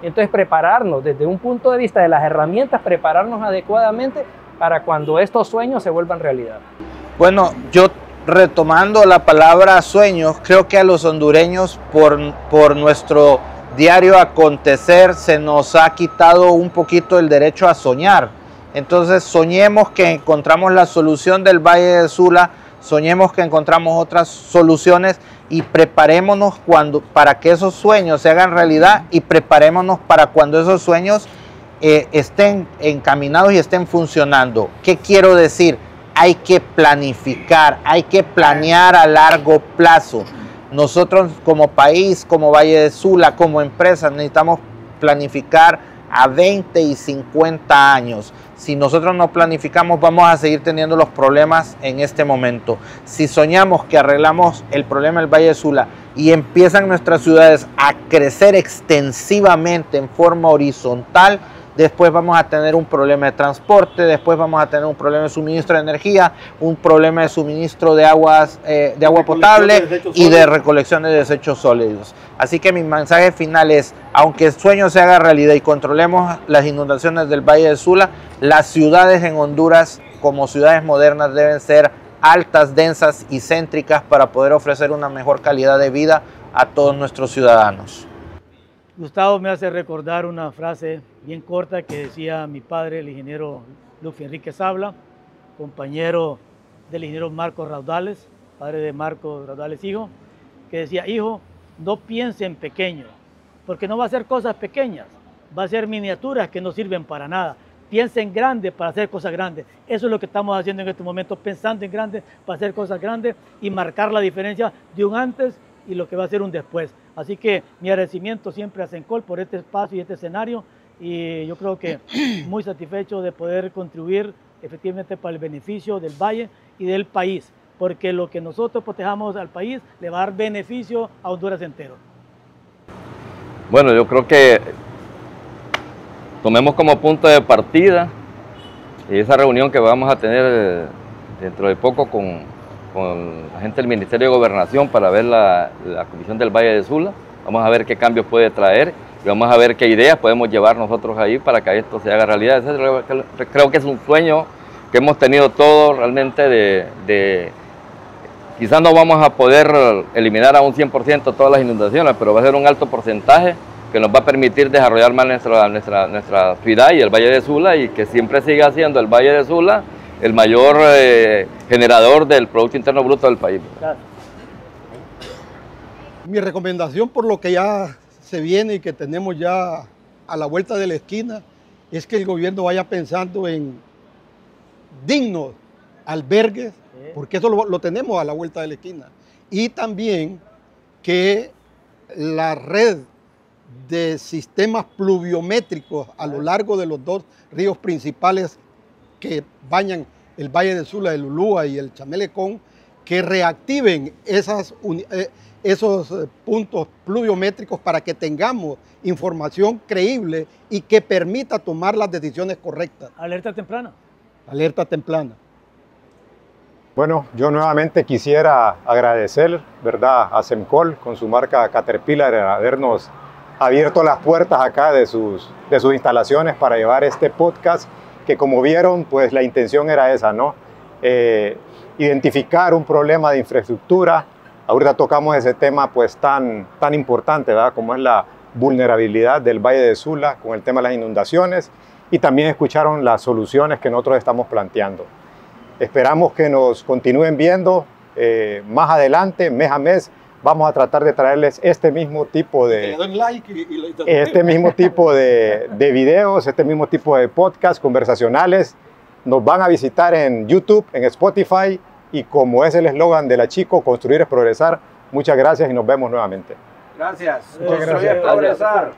Entonces prepararnos desde un punto de vista de las herramientas, prepararnos adecuadamente para cuando estos sueños se vuelvan realidad. Bueno, yo retomando la palabra sueños, creo que a los hondureños por nuestro diario acontecer se nos ha quitado un poquito el derecho a soñar. Entonces soñemos que encontramos la solución del Valle de Sula, soñemos que encontramos otras soluciones y preparémonos para que esos sueños se hagan realidad y preparémonos para cuando esos sueños estén encaminados y estén funcionando. ¿Qué quiero decir? Hay que planificar, hay que planear a largo plazo. Nosotros como país, como Valle de Sula, como empresa, necesitamos planificar a 20 y 50 años. Si nosotros no planificamos, vamos a seguir teniendo los problemas en este momento. Si soñamos que arreglamos el problema del Valle de Sula y empiezan nuestras ciudades a crecer extensivamente en forma horizontal, después vamos a tener un problema de transporte, después vamos a tener un problema de suministro de energía, un problema de suministro de agua potable y de recolección de desechos sólidos. Así que mi mensaje final es, aunque el sueño se haga realidad y controlemos las inundaciones del Valle de Sula, las ciudades en Honduras como ciudades modernas deben ser altas, densas y céntricas para poder ofrecer una mejor calidad de vida a todos nuestros ciudadanos. Gustavo me hace recordar una frase bien corta que decía mi padre, el ingeniero Luffy Enrique Sabla, compañero del ingeniero Marcos Raudales, padre de Marcos Raudales hijo, que decía: hijo, no piense en pequeño, porque no va a hacer cosas pequeñas, va a ser miniaturas que no sirven para nada. Piensa en grande para hacer cosas grandes. Eso es lo que estamos haciendo en este momento, pensando en grande para hacer cosas grandes y marcar la diferencia de un antes y lo que va a ser un después. Así que mi agradecimiento siempre a Cencol por este espacio y este escenario, y yo creo que muy satisfecho de poder contribuir efectivamente para el beneficio del Valle y del país, porque lo que nosotros protejamos al país le va a dar beneficio a Honduras entero. Bueno, yo creo que tomemos como punto de partida esa reunión que vamos a tener dentro de poco con la gente del Ministerio de Gobernación para ver la Comisión del Valle de Sula. Vamos a ver qué cambios puede traer y vamos a ver qué ideas podemos llevar nosotros ahí para que esto se haga realidad. Creo que es un sueño que hemos tenido todos realmente quizás no vamos a poder eliminar a un 100% todas las inundaciones, pero va a ser un alto porcentaje que nos va a permitir desarrollar más nuestra ciudad y el Valle de Sula, y que siempre siga siendo el Valle de Sula el mayor generador del Producto Interno Bruto del país. Claro. Mi recomendación, por lo que ya se viene y que tenemos ya a la vuelta de la esquina, es que el gobierno vaya pensando en dignos albergues, porque eso lo tenemos a la vuelta de la esquina. Y también que la red de sistemas pluviométricos a lo largo de los dos ríos principales que bañan el Valle de Sula, el Ulúa y el Chamelecón, que reactiven esos puntos pluviométricos para que tengamos información creíble y que permita tomar las decisiones correctas. Alerta temprana. Alerta temprana. Bueno, yo nuevamente quisiera agradecer, ¿verdad?, a Cencol con su marca Caterpillar habernos abierto las puertas acá de sus instalaciones para llevar este podcast, que como vieron, pues la intención era esa, ¿no? Identificar un problema de infraestructura. Ahorita tocamos ese tema pues tan importante, ¿verdad?, como es la vulnerabilidad del Valle de Sula con el tema de las inundaciones, y también escucharon las soluciones que nosotros estamos planteando. Esperamos que nos continúen viendo más adelante, mes a mes. Vamos a tratar de traerles este mismo tipo de videos, este mismo tipo de podcasts conversacionales. Nos van a visitar en YouTube, en Spotify, y como es el eslogan de la Chico, construir es progresar. Muchas gracias y nos vemos nuevamente. Gracias. Muchas gracias. Progresar.